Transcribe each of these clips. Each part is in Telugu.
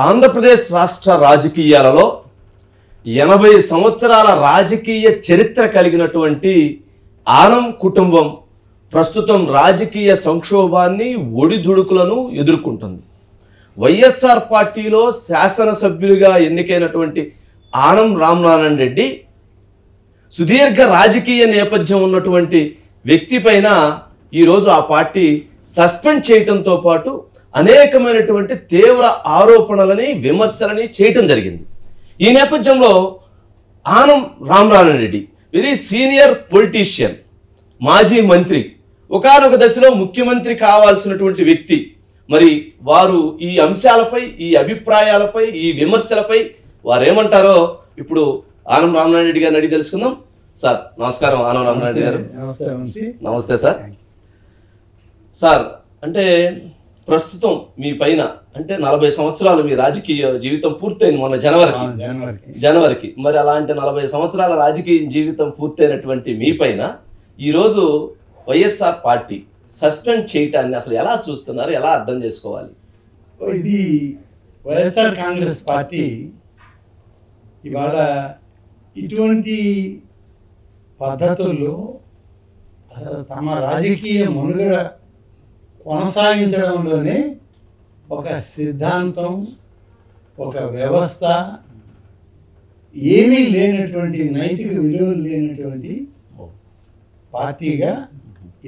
ఆంధ్రప్రదేశ్ రాష్ట్ర రాజకీయాలలో 80 సంవత్సరాల రాజకీయ చరిత్ర కలిగినటువంటి ఆనం కుటుంబం ప్రస్తుతం రాజకీయ సంక్షోభాన్ని ఒడిదుడుకులను ఎదుర్కొంటుంది. వైఎస్ఆర్ పార్టీలో శాసనసభ్యులుగా ఎన్నికైనటువంటి ఆనం రామనారాయణ రెడ్డి సుదీర్ఘ రాజకీయ నేపథ్యం ఉన్నటువంటి వ్యక్తి పైన ఈరోజు ఆ పార్టీ సస్పెండ్ చేయడంతో పాటు అనేకమైనటువంటి తీవ్ర ఆరోపణలని విమర్శలని చేయటం జరిగింది. ఈ నేపథ్యంలో Anam Ramanarayana Reddy very senior politician, మాజీ మంత్రి, ఒకానొక దశలో ముఖ్యమంత్రి కావాల్సినటువంటి వ్యక్తి. మరి వారు ఈ అంశాలపై, ఈ అభిప్రాయాలపై, ఈ విమర్శలపై వారేమంటారో ఇప్పుడు ఆనం రామనారాయణ రెడ్డి గారిని అడిగి తెలుసుకుందాం. సార్ నమస్కారం. ఆనం రామనారాయణ రెడ్డి గారు నమస్తే సార్. సార్, అంటే ప్రస్తుతం మీ పైన అంటే 40 సంవత్సరాలు మీ రాజకీయ జీవితం పూర్తయింది మొన్న జనవరికి. మరి అలాంటి 40 సంవత్సరాల రాజకీయ జీవితం పూర్తయినటువంటి మీ పైన ఈరోజు వైఎస్ఆర్ పార్టీ సస్పెండ్ చేయటాన్ని అసలు ఎలా చూస్తున్నారు, ఎలా అర్థం చేసుకోవాలి? ఇది వైఎస్ఆర్ కాంగ్రెస్ పార్టీ ఇవాళ ఇటువంటి పద్ధతుల్లో తమ రాజకీయ మనుగడ కొనసాగించడంలోనే ఒక సిద్ధాంతం, ఒక వ్యవస్థ, ఏమీ లేనటువంటి నైతిక విలువలు లేనటువంటి పార్టీగా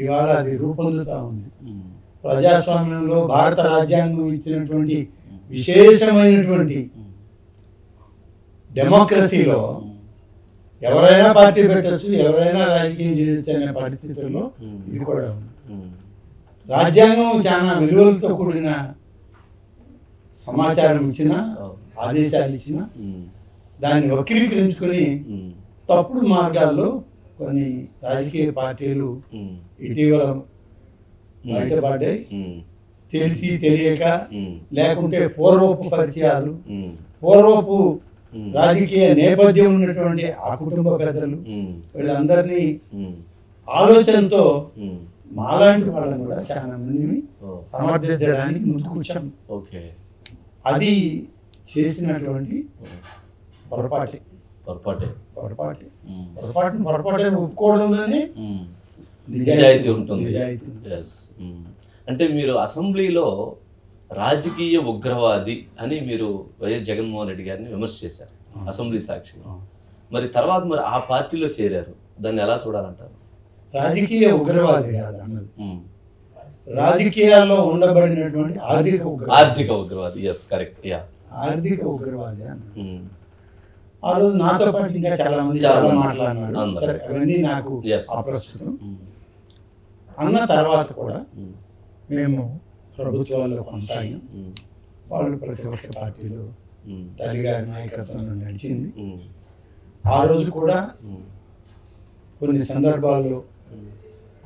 ఇవాళ అది రూపొందుతూ ఉంది. ప్రజాస్వామ్యంలో భారత రాజ్యాంగం ఇచ్చినటువంటి విశేషమైనటువంటి డెమోక్రసీలో ఎవరైనా పార్టీ పెట్టచ్చు, ఎవరైనా రాజకీయం చేయొచ్చు అనే పరిస్థితుల్లో ఇది కూడా ఉంది. రాజ్యాంగం చాలా విలువలతో కూడిన సమాచారం ఇచ్చిన, ఆదేశాలు ఇచ్చిన, దాన్ని వక్రీకరించుకొని తప్పుడు మార్గాల్లో కొన్ని రాజకీయ పార్టీలు ఇటీవల బయటపడ్డాయి. తెలిసి తెలియక, లేకుంటే పూర్వపు పరిచయాలు, పూర్వపు రాజకీయ నేపథ్యం ఉన్నటువంటి ఆ కుటుంబ పెద్దలు వీళ్ళందరినీ ఆలోచనతో మాలాంటి వాళ్ళని కూడా చాలా మందిని సమర్థించడానికి ముందుకొచ్చాం. అది చేసినటువంటి పొరపాటుని ఒప్పుకోవడంలోనే నిజాయితీ ఉంటుంది. అంటే మీరు అసెంబ్లీలో రాజకీయ ఉగ్రవాది అని మీరు వైఎస్ జగన్మోహన్ రెడ్డి గారిని విమర్శ చేశారు అసెంబ్లీ సాక్షిగా. మరి తర్వాత మరి ఆ పార్టీలో చేరారు, దాన్ని ఎలా చూడాలంటారు? రాజకీయ ఉగ్రవాది కాదు అన్నది, రాజకీయాల్లో ఉండబడినటువంటి ఆర్థిక ఉగ్రవాది. ఆర్థిక ఉగ్రవాది అన్నది. ఆ రోజు నాతో పాటు ఇంకా చాలా మంది చాలా మాట్లాడినారు. సరే, అవన్నీ నాకు అప్రస్తుతం. అన్న తర్వాత కూడా మేము ప్రభుత్వాల్లో కొనసాగాం. వాళ్ళు ప్రతిపక్ష పార్టీలు తల్లిగారి నాయకత్వంలో నడిచింది. ఆ రోజు కూడా కొన్ని సందర్భాల్లో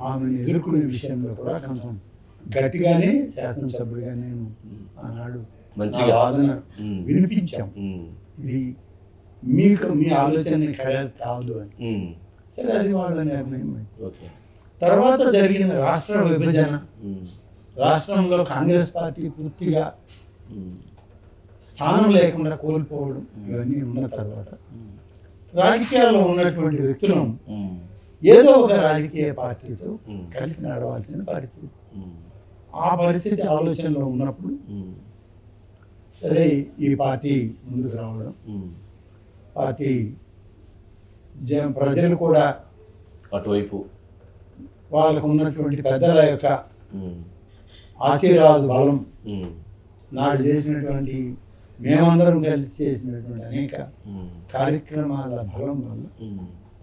ఆమెను ఎదుర్కొనే విషయంలో కూడా కొంచెం గట్టిగానే శాసనసభ్యుడిగా నేను ఆనాడు వాదన వినిపించాం. ఇది మీ ఆలోచన కాదు అని. సరే, అది వాళ్ళ నిర్ణయం. తర్వాత జరిగిన రాష్ట్ర విభజన, రాష్ట్రంలో కాంగ్రెస్ పార్టీ పూర్తిగా స్థానం లేకుండా కోల్పోవడం, ఇవన్నీ ఉన్న తర్వాత రాజకీయాల్లో ఉన్నటువంటి వ్యక్తులను ఏదో ఒక రాజకీయ పార్టీతో కలిసి నడవాల్సిన పరిస్థితి. ఆ పరిస్థితి ఆలోచనలో ఉన్నప్పుడు సరే ఈ పార్టీ ముందుకు రావడం, పార్టీ ప్రజలు కూడా అటువైపు వాళ్ళకు ఉన్నటువంటి పెద్దల యొక్క ఆశీర్వాద బలం, నాడు చేసినటువంటి మేమందరం కలిసి చేసినటువంటి అనేక కార్యక్రమాల బలం వల్ల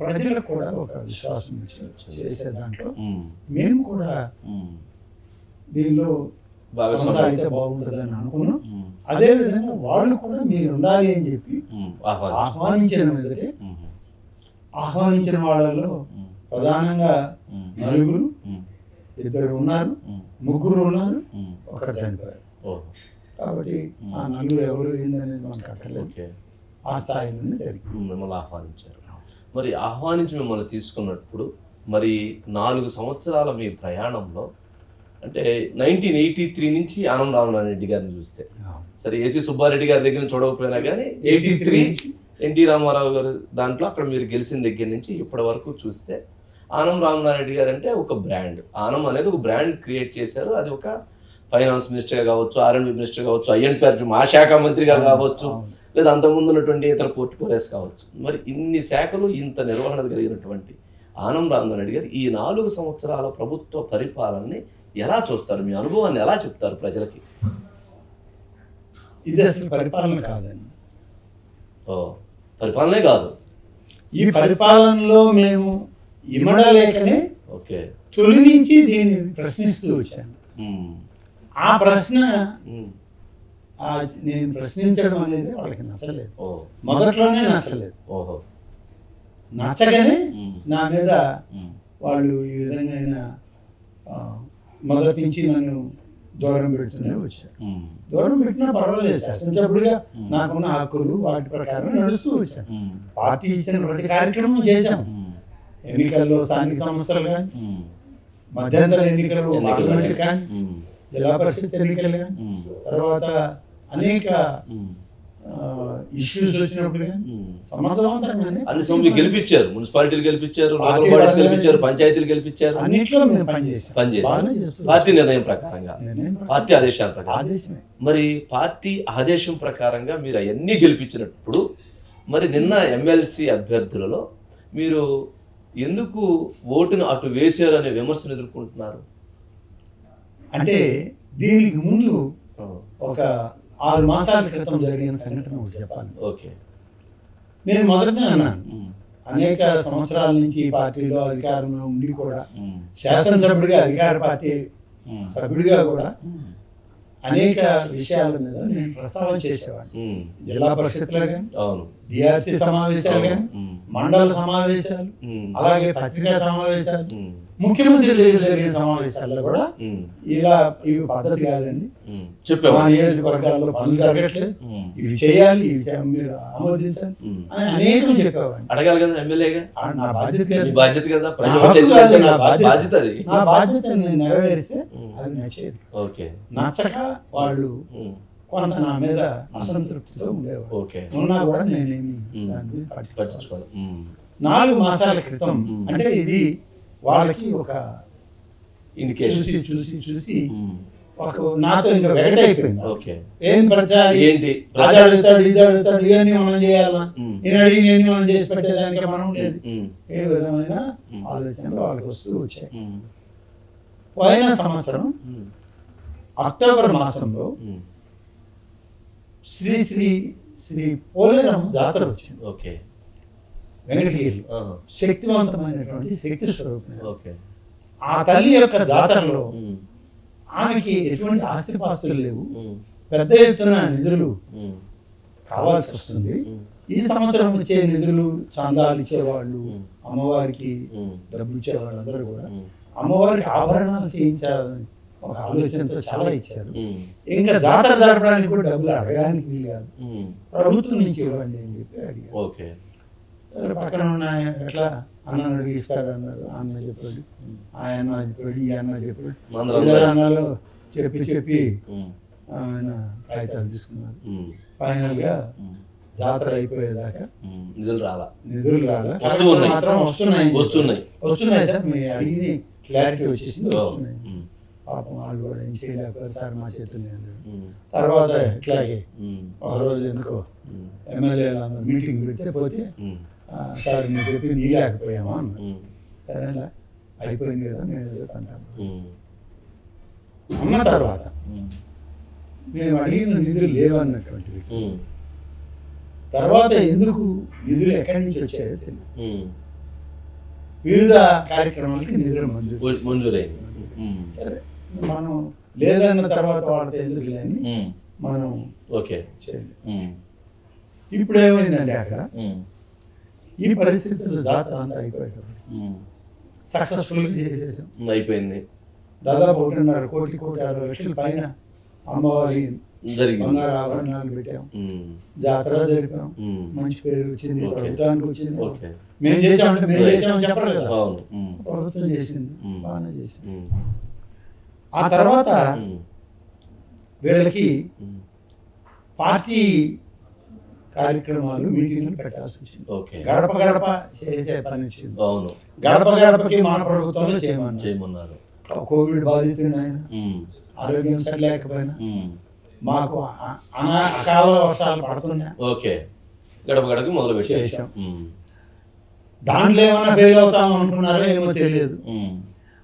ప్రజలకు కూడా ఒక విశ్వాసం చేసే దాంట్లో మేము కూడా దీనిలో కొనసాగితే బాగుంటుందని అనుకున్నాం. అదేవిధంగా వాళ్ళు కూడా మీరు ఉండాలి అని చెప్పి ఆహ్వానించిన మీదటే, ఆహ్వానించిన వాళ్ళలో ప్రధానంగా నలుగురు, ఇద్దరు ఉన్నారు, ముగ్గురు ఉన్నారు, ఒకరు చనిపోయారు. కాబట్టి ఆ నలుగురు ఎవరు ఏందనేది మనకు అక్కర్లేదు. ఆ స్థాయిలోనే జరిగింది. మిమ్మల్ని ఆహ్వానించారు. మరి ఆహ్వానించి మిమ్మల్ని తీసుకున్నప్పుడు మరి 4 సంవత్సరాల మీ ప్రయాణంలో అంటే 1983 నుంచి ఆనం రామనారాయణ రెడ్డి గారిని చూస్తే, సరే ఏసీ సుబ్బారెడ్డి గారి దగ్గర చూడకపోయినా కానీ 83 ఎన్టీ రామారావు గారు దాంట్లో అక్కడ మీరు గెలిచిన దగ్గర నుంచి ఇప్పటి వరకు చూస్తే ఆనం రామనారాయణ రెడ్డి గారు అంటే ఒక బ్రాండ్. ఆనం అనేది ఒక బ్రాండ్ క్రియేట్ చేశారు. అది ఒక ఫైనాన్స్ మినిస్టర్గా కావచ్చు, ఆర్ఎండ్బి మినిస్టర్ కావచ్చు, ఐఎన్పి మా శాఖ మంత్రిగా కావచ్చు, లేదా అంతకుముందు ఉన్నటువంటి ఇతర పోర్ట్ఫోలియోస్ కావచ్చు. మరి ఇన్ని శాఖలు ఇంత నిర్వహణ కలిగినటువంటి ఆనం రామనారాయణ రెడ్డి గారు ఈ 4 సంవత్సరాల ప్రభుత్వ పరిపాలనని ఎలా చూస్తారు? మీ అనుభవాన్ని ఎలా చెప్తారు ప్రజలకి? ఇది అసలు పరిపాలన కాదండి. పరిపాలనే కాదు. ఈ పరిపాలనలో మేము ఇమడలేకనే ఓకే తొలి నుంచి దీన్ని ప్రశ్నిస్తూ వచ్చాను. ఆ ప్రశ్న నేను ప్రశ్నించడం అనేది వాళ్ళకి నచ్చలేదు. మొదట్లోనే నచ్చలేదు. నచ్చగానే నా మీద వాళ్ళు ఈ విధంగా మొదటి నుంచి నన్ను దూరం పెడుతూనే వచ్చారు. దూరం పెట్టినా పర్వాలేదు, శాసనసభ్యుడిగా నాకున్న హక్కులు వాటి ప్రకారం నడుస్తూ వచ్చాను. పార్టీ ఇచ్చిన ప్రతి కార్యక్రమం చేశాం. ఎన్నికల్లో స్థానిక సంస్థలు కానీ, మధ్యంతర ఎన్నికలు, పార్లమెంట్ కానీ, జిల్లా పరిషత్ ఎన్నికలు కానీ, తర్వాత అనేక ఇష్యూస్ వచ్చినప్పుడు కానీ సమర్థవంతంగానే అన్ని గెలిపించారు. మున్సిపాలిటీలు గెలిపించారు, లోకల్ బాడీస్ గెలిపించారు, పంచాయతీలు గెలిపించారు. అన్నింటిలో మేము పనిచేస్తాం. పార్టీ నిర్ణయం ప్రకారంగా, పార్టీ ఆదేశాల ప్రకారం. మరి పార్టీ ఆదేశం ప్రకారంగా మీరు అవన్నీ గెలిపించినప్పుడు మరి నిన్న ఎమ్మెల్సీ అభ్యర్థులలో మీరు ఎందుకు ఓటును అటు వేశారు అనే విమర్శను ఎదుర్కొంటున్నారు? అంటే దీనికి ముందు ఒక 6 మాసాల క్రితం జరిగిన సంఘటన ఒకటి చెప్పాలి. ఓకే, నేను మొదటనే అన్నాను, అనేక సంవత్సరాల నుంచి ఈ పార్టీలో అధికారంలో ఉండి కూడా, శాసనసభ్యుడిగా అధికార పార్టీ సభ్యుడిగా కూడా అనేక విషయాల మీద నేను ప్రస్తావన చేసేవాడిని. జిల్లా పరిషత్లు కానీ, డిఆర్సీ సమావేశాలు కానీ, మండల సమావేశాలు, అలాగే పత్రికా సమావేశాలు, ముఖ్యమంత్రి జరిగిన సమావేశాల్లో కూడా ఇలా ఇవి పద్ధతి కాదండి, మా నియోజకవర్గాల్లో పనులు జరగట్లేదు, ఇవి చేయాలి, ఇవి మీరు ఆమోదించాలి అని అనేకం చెప్పేవాడిని. అడగాలి కదా ఎమ్మెల్యేగా, నా బాధ్యత బాధ్యత కదా, నా బాధ్యత నేను నెరవేరిస్తే అది నచ్చేది. నచ్చక వాళ్ళు కొంత నా మీద అసంతృప్తితో ఉండేవారు. ఉన్నా కూడా నేనేమి దాన్ని పట్టించుకోవాలి. 4 మాసాల క్రితం అంటే ఇది వాళ్ళకి ఒక చూసి ఒక నాతో ఇంకా వెగటైపోయింది. ఏం ప్రచారం ఏంటి, అది అడుగుతాడు, ఇది అడుగుతాడు, ఇవన్నీ మనం చేయాలా, నేను అడిగి నేను మనం చేసి పెట్టేదానికి మనం లేదు. ఏ విధమైన ఆలోచనలు వాళ్ళకి వస్తూ వచ్చాయి. పోయిన సంవత్సరం అక్టోబర్ మాసంలో శ్రీ శ్రీ శ్రీ పోలేరమ్మ జాతర వచ్చింది వెంకటగిరి. శక్తివంతమైనటువంటి శక్తి స్వరూపం. ఆ తల్లి యొక్క జాతరలో ఆమెకి ఎటువంటి ఆస్తిపాస్తులు లేవు, పెద్ద ఎత్తున నిధులు కావాల్సి వస్తుంది. ఈ సంవత్సరం వచ్చే నిధులు, చందాలు ఇచ్చేవాళ్ళు, అమ్మవారికి డబ్బులు ఇచ్చేవాళ్ళు అందరూ కూడా అమ్మవారికి ఆభరణాలు చేయించాలని ఒక ఆలోచనతో చాలా ఇచ్చారు. ఇంకా జాతర జరపడానికి కూడా డబ్బులు అడగడానికి వీలు కాదు, ప్రభుత్వం నుంచి ఇవ్వండి అని చెప్పి అడిగారు. పక్కన ఉన్న ఎట్లా అన్న అడిగిస్తాడు అన్నారు. అన్న చెప్పాడు, ఆయన చెప్పాడు, ఈ అన్న చెప్పాడు, అన్నలు చెప్పి ఆయన కాగితాలు తీసుకున్నారు. ఫైనల్ గా జాతర అయిపోయేదాకా నిధులు రాలా మాత్రం వస్తున్నాయి సార్, మీ అడిగి క్లారిటీ వచ్చేసింది, వస్తున్నాయి. పాపం వాళ్ళు కూడా ఏం చేయలేకపోయారు సార్, మా చేతులు లేదు. తర్వాత ఇట్లాగే ఒక రోజు ఎందుకో ఎమ్మెల్యేలు అందరూ మీటింగ్ పెడితే పోతే, సార్ మీరు చెప్పింది నీలేకపోయామా అన్న. సరేనా అయిపోయింది కదా, మేము ఏదో అంటాము అన్న. తర్వాత మేము అడిగిన నిధులు లేవన్నటువంటి వ్యక్తి తర్వాత ఎందుకు నిధులు ఎక్కడి నుంచి వచ్చాయో తెలియదు. వివిధ కార్యక్రమాలకి నిధులు మంజూరైంది. సరే మనం లేదన్న తర్వాత వాళ్ళతో ఎందుకు లేని మనం చేయలేదు. ఇప్పుడు ఏమైందంటే అక్కడ ఈ పరిస్థితుల్లో జాతర అంతా అయిపోయేటప్పుడు సక్సెస్ఫుల్గా చేసేసాం, అయిపోయింది. దాదాపు 1.5 కోటి 1.60 లక్షల పైన అమ్మవారి బంగారు ఆభరణాలు పెట్టాం, జాతర జరిపాం, మంచి పేరు వచ్చింది, ప్రభుత్వానికి వచ్చింది. మేము చేసామంటే మేము చేసామని చెప్పరు కదా, ప్రభుత్వం చేసింది, బాగానే చేసింది. ఆ తర్వాత వీళ్ళకి పార్టీ కార్యక్రమాలు మీటింగ్లు పెట్టాల్సి వచ్చింది. గడప గడప చేసే పని వచ్చింది. గడప గడపకి మన ప్రభుత్వంలో చేయమన్నారు. కోవిడ్ బాధితుడు ఆయన, ఆరోగ్యం సరిలేకపోయినా, మాకు అకాల వర్షాలు పడుతున్నాయి, గడప గడపకి మొదలు పెట్టేసాం. దాంట్లో ఏమన్నా ఫెయిల్ అవుతాం అనుకున్నారో ఏమో తెలియదు.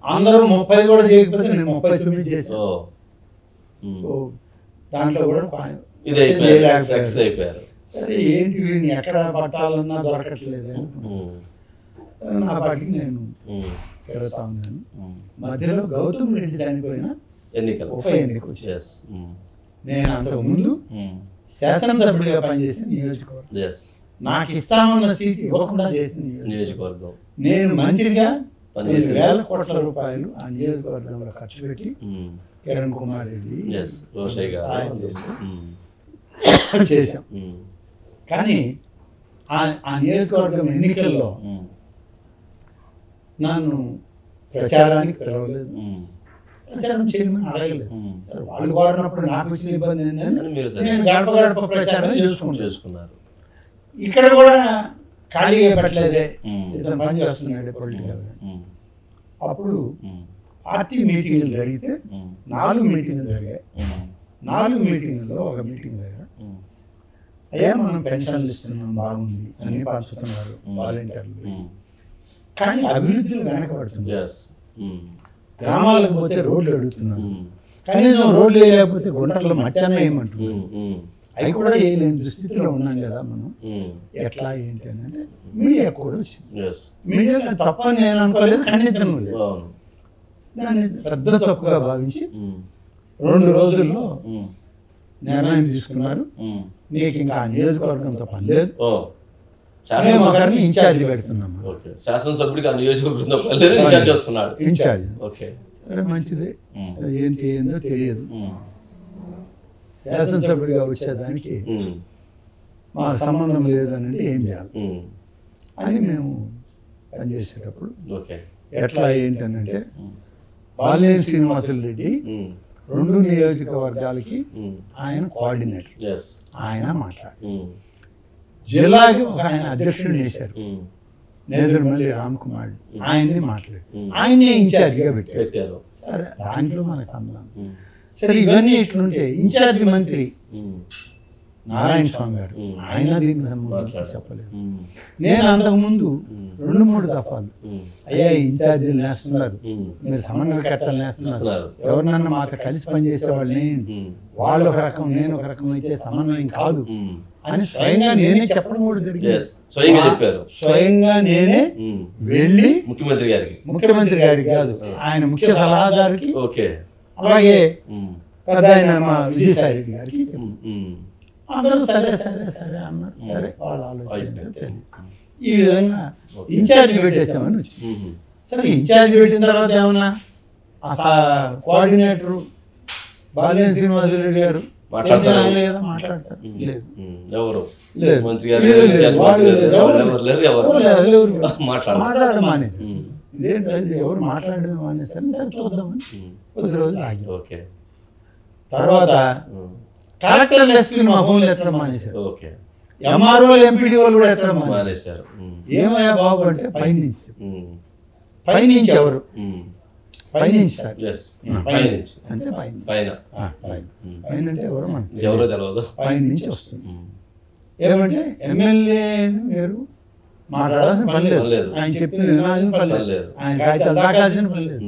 అందరూ 30 కూడా చేయకపోతే నేను 39 చేశాను. సో దాంట్లో కూడా అయిపోయారు. సరే ఏంటి వీడిని ఎక్కడ పట్టాలన్నా దొరకట్లేదు. నా పాటికి నేను తిరుగుతా ఉన్నాను. మధ్యలో గౌతమ్ రెడ్డి చనిపోయిన ఉప ఎన్నిక వచ్చేసి నేను అంతకుముందు శాసనసభ్యుడిగా పనిచేసిన నియోజకవర్గం, నాకు ఇస్తామన్న సీట్ ఇవ్వకుండా చేసిన నియోజకవర్గం, నేను మంత్రిగా 10,000 కోట్ల రూపాయలు ఆ నియోజకవర్గంలో ఖర్చు పెట్టి కిరణ్ కుమార్ రెడ్డి సాయం చేశాం. కానీ ఆ నియోజకవర్గం ఎన్నికల్లో నన్ను ప్రచారానికి పిలవలేదు, ప్రచారం చేయమని అడగలేదు. సరే వాళ్ళు కోరినప్పుడు నాకు వచ్చిన ఇబ్బంది ఏంటంటే నేను గడప గడప ప్రచారం చేసుకున్నారు. ఇక్కడ కూడా ఖాళీగా పెట్టలేదే, ఇతను పని చేస్తున్నాడు పొలిటికల్. అప్పుడు పార్టీ మీటింగ్లు జరిగితే 4 మీటింగ్లు జరిగాయి. 4 మీటింగ్లలో ఒక మీటింగ్ దగ్గర అయ్యా మనం పెన్షన్లు ఇస్తున్నాం, బాగుంది, అన్ని పంచుతున్నారు వాలంటీర్లు, కానీ అభివృద్ధిలో వెనకబడుతుంది. గ్రామాలకు పోతే రోడ్లు అడుగుతున్నారు, కనీసం రోడ్లు వేయలేకపోతే గుంటల్లో మట్టి అన్న వేయమంటున్నారు. అవి కూడా వేయలేని దుస్థితిలో ఉన్నాం కదా మనం. ఎట్లా ఏంటి అని అంటే మీడియా కూడా వచ్చింది. మీడియా తప్ప నేను అనుకోలేదు, ఖండితం లేదు. దాన్ని పెద్ద తప్పుగా భావించి 2 రోజుల్లో నిర్ణయం తీసుకున్నారు, నీకు ఇంకా నియోజకవర్గంతో పని లేదు, మేము ఒకరిని ఇన్ఛార్జ్ పెడుతున్నాము. శాసనసభ్యుడికి ఆ నియోజకవర్గంతో పని లేదు, ఇన్ఛార్జ్ వస్తున్నాడు. ఇన్ఛార్జ్ సరే మంచిదే, ఏంటి ఏందో తెలియదు. శాసనసభ్యుడిగా వచ్చేదానికి మా సంబంధం లేదని అంటే ఏం చేయాలి అని మేము పనిచేసేటప్పుడు ఎట్లా ఏంటనంటే బాలినేని శ్రీనివాసులు రెడ్డి 2 నియోజకవర్గాలకి ఆయన కోఆర్డినేటర్, ఆయన మాట్లాడారు. జిల్లాకి ఒక ఆయన అధ్యక్షుడిని వేశారు, నేదురుమల్లి రామ్ కుమార్, ఆయన్ని మాట్లాడారు, ఆయనే ఇన్ఛార్జిగా పెట్టారు. సరే దాంట్లో మనకు సంబంధం. సరే ఇవన్నీ ఇట్లుంటే ఇన్ఛార్జి మంత్రి నారాయణ స్వామి గారు, ఆయన దీన్ని చెప్పలేదు. నేను అంతకుముందు 2-3 దఫాలు అయ్యా ఇన్ఛార్జీలు నేస్తున్నారు, మీరు సమన్వయకర్తలు నేస్తున్నారు, ఎవరినన్నా మాతో కలిసి పనిచేసేవాళ్ళు నేను, వాళ్ళు ఒక రకం నేను ఒక రకం అయితే సమన్వయం కాదు అని స్వయంగా నేనే చెప్పడం కూడా జరిగింది. స్వయంగా నేనే వెళ్ళి ముఖ్యమంత్రి గారికి కాదు, ఆయన ముఖ్య సలహాదారుకి, అలాగే పెద్ద ఆయన మా విజయసాయి రెడ్డి గారికి అందరూ సరే సరే సరే అన్నారు. సరే వాళ్ళ ఆలోచన తెలియదు. ఈ విధంగా ఇన్ఛార్జ్ పెట్టేసామని వచ్చింది. సరే ఇన్ఛార్జ్ పెట్టిన తర్వాత ఏమన్నా కోఆర్డినేటరు బాలినేని శ్రీనివాసరెడ్డి గారు లేదా మాట్లాడతారు, లేదు మాట్లాడడం మానేది. ఇదేంటి ఎవరు మాట్లాడడం మానేసరి సరే చూద్దామని కొద్ది రోజులు ఆగి, తర్వాత కలెక్టర్ ఎస్పీ మా ఫోన్లు ఎత్తడం మానేశారు, ఎంఆర్ఓలు ఎంపీడీఓలు కూడా ఎత్తడం మానేశారు. ఏమయ్యా బాబు అంటే పైనుంచి ఎవరు పైనుంచి సార్ అంటే పైన అంటే ఎవరు మనకు పైనుంచి వస్తుంది. ఏమంటే ఎమ్మెల్యే మీరు మాట్లాడాల్సిన పని లేదు, ఆయన చెప్పింది వినాల్సిన పని లేదు, ఆయన కాగితాలు దాకాల్సిన పని లేదు.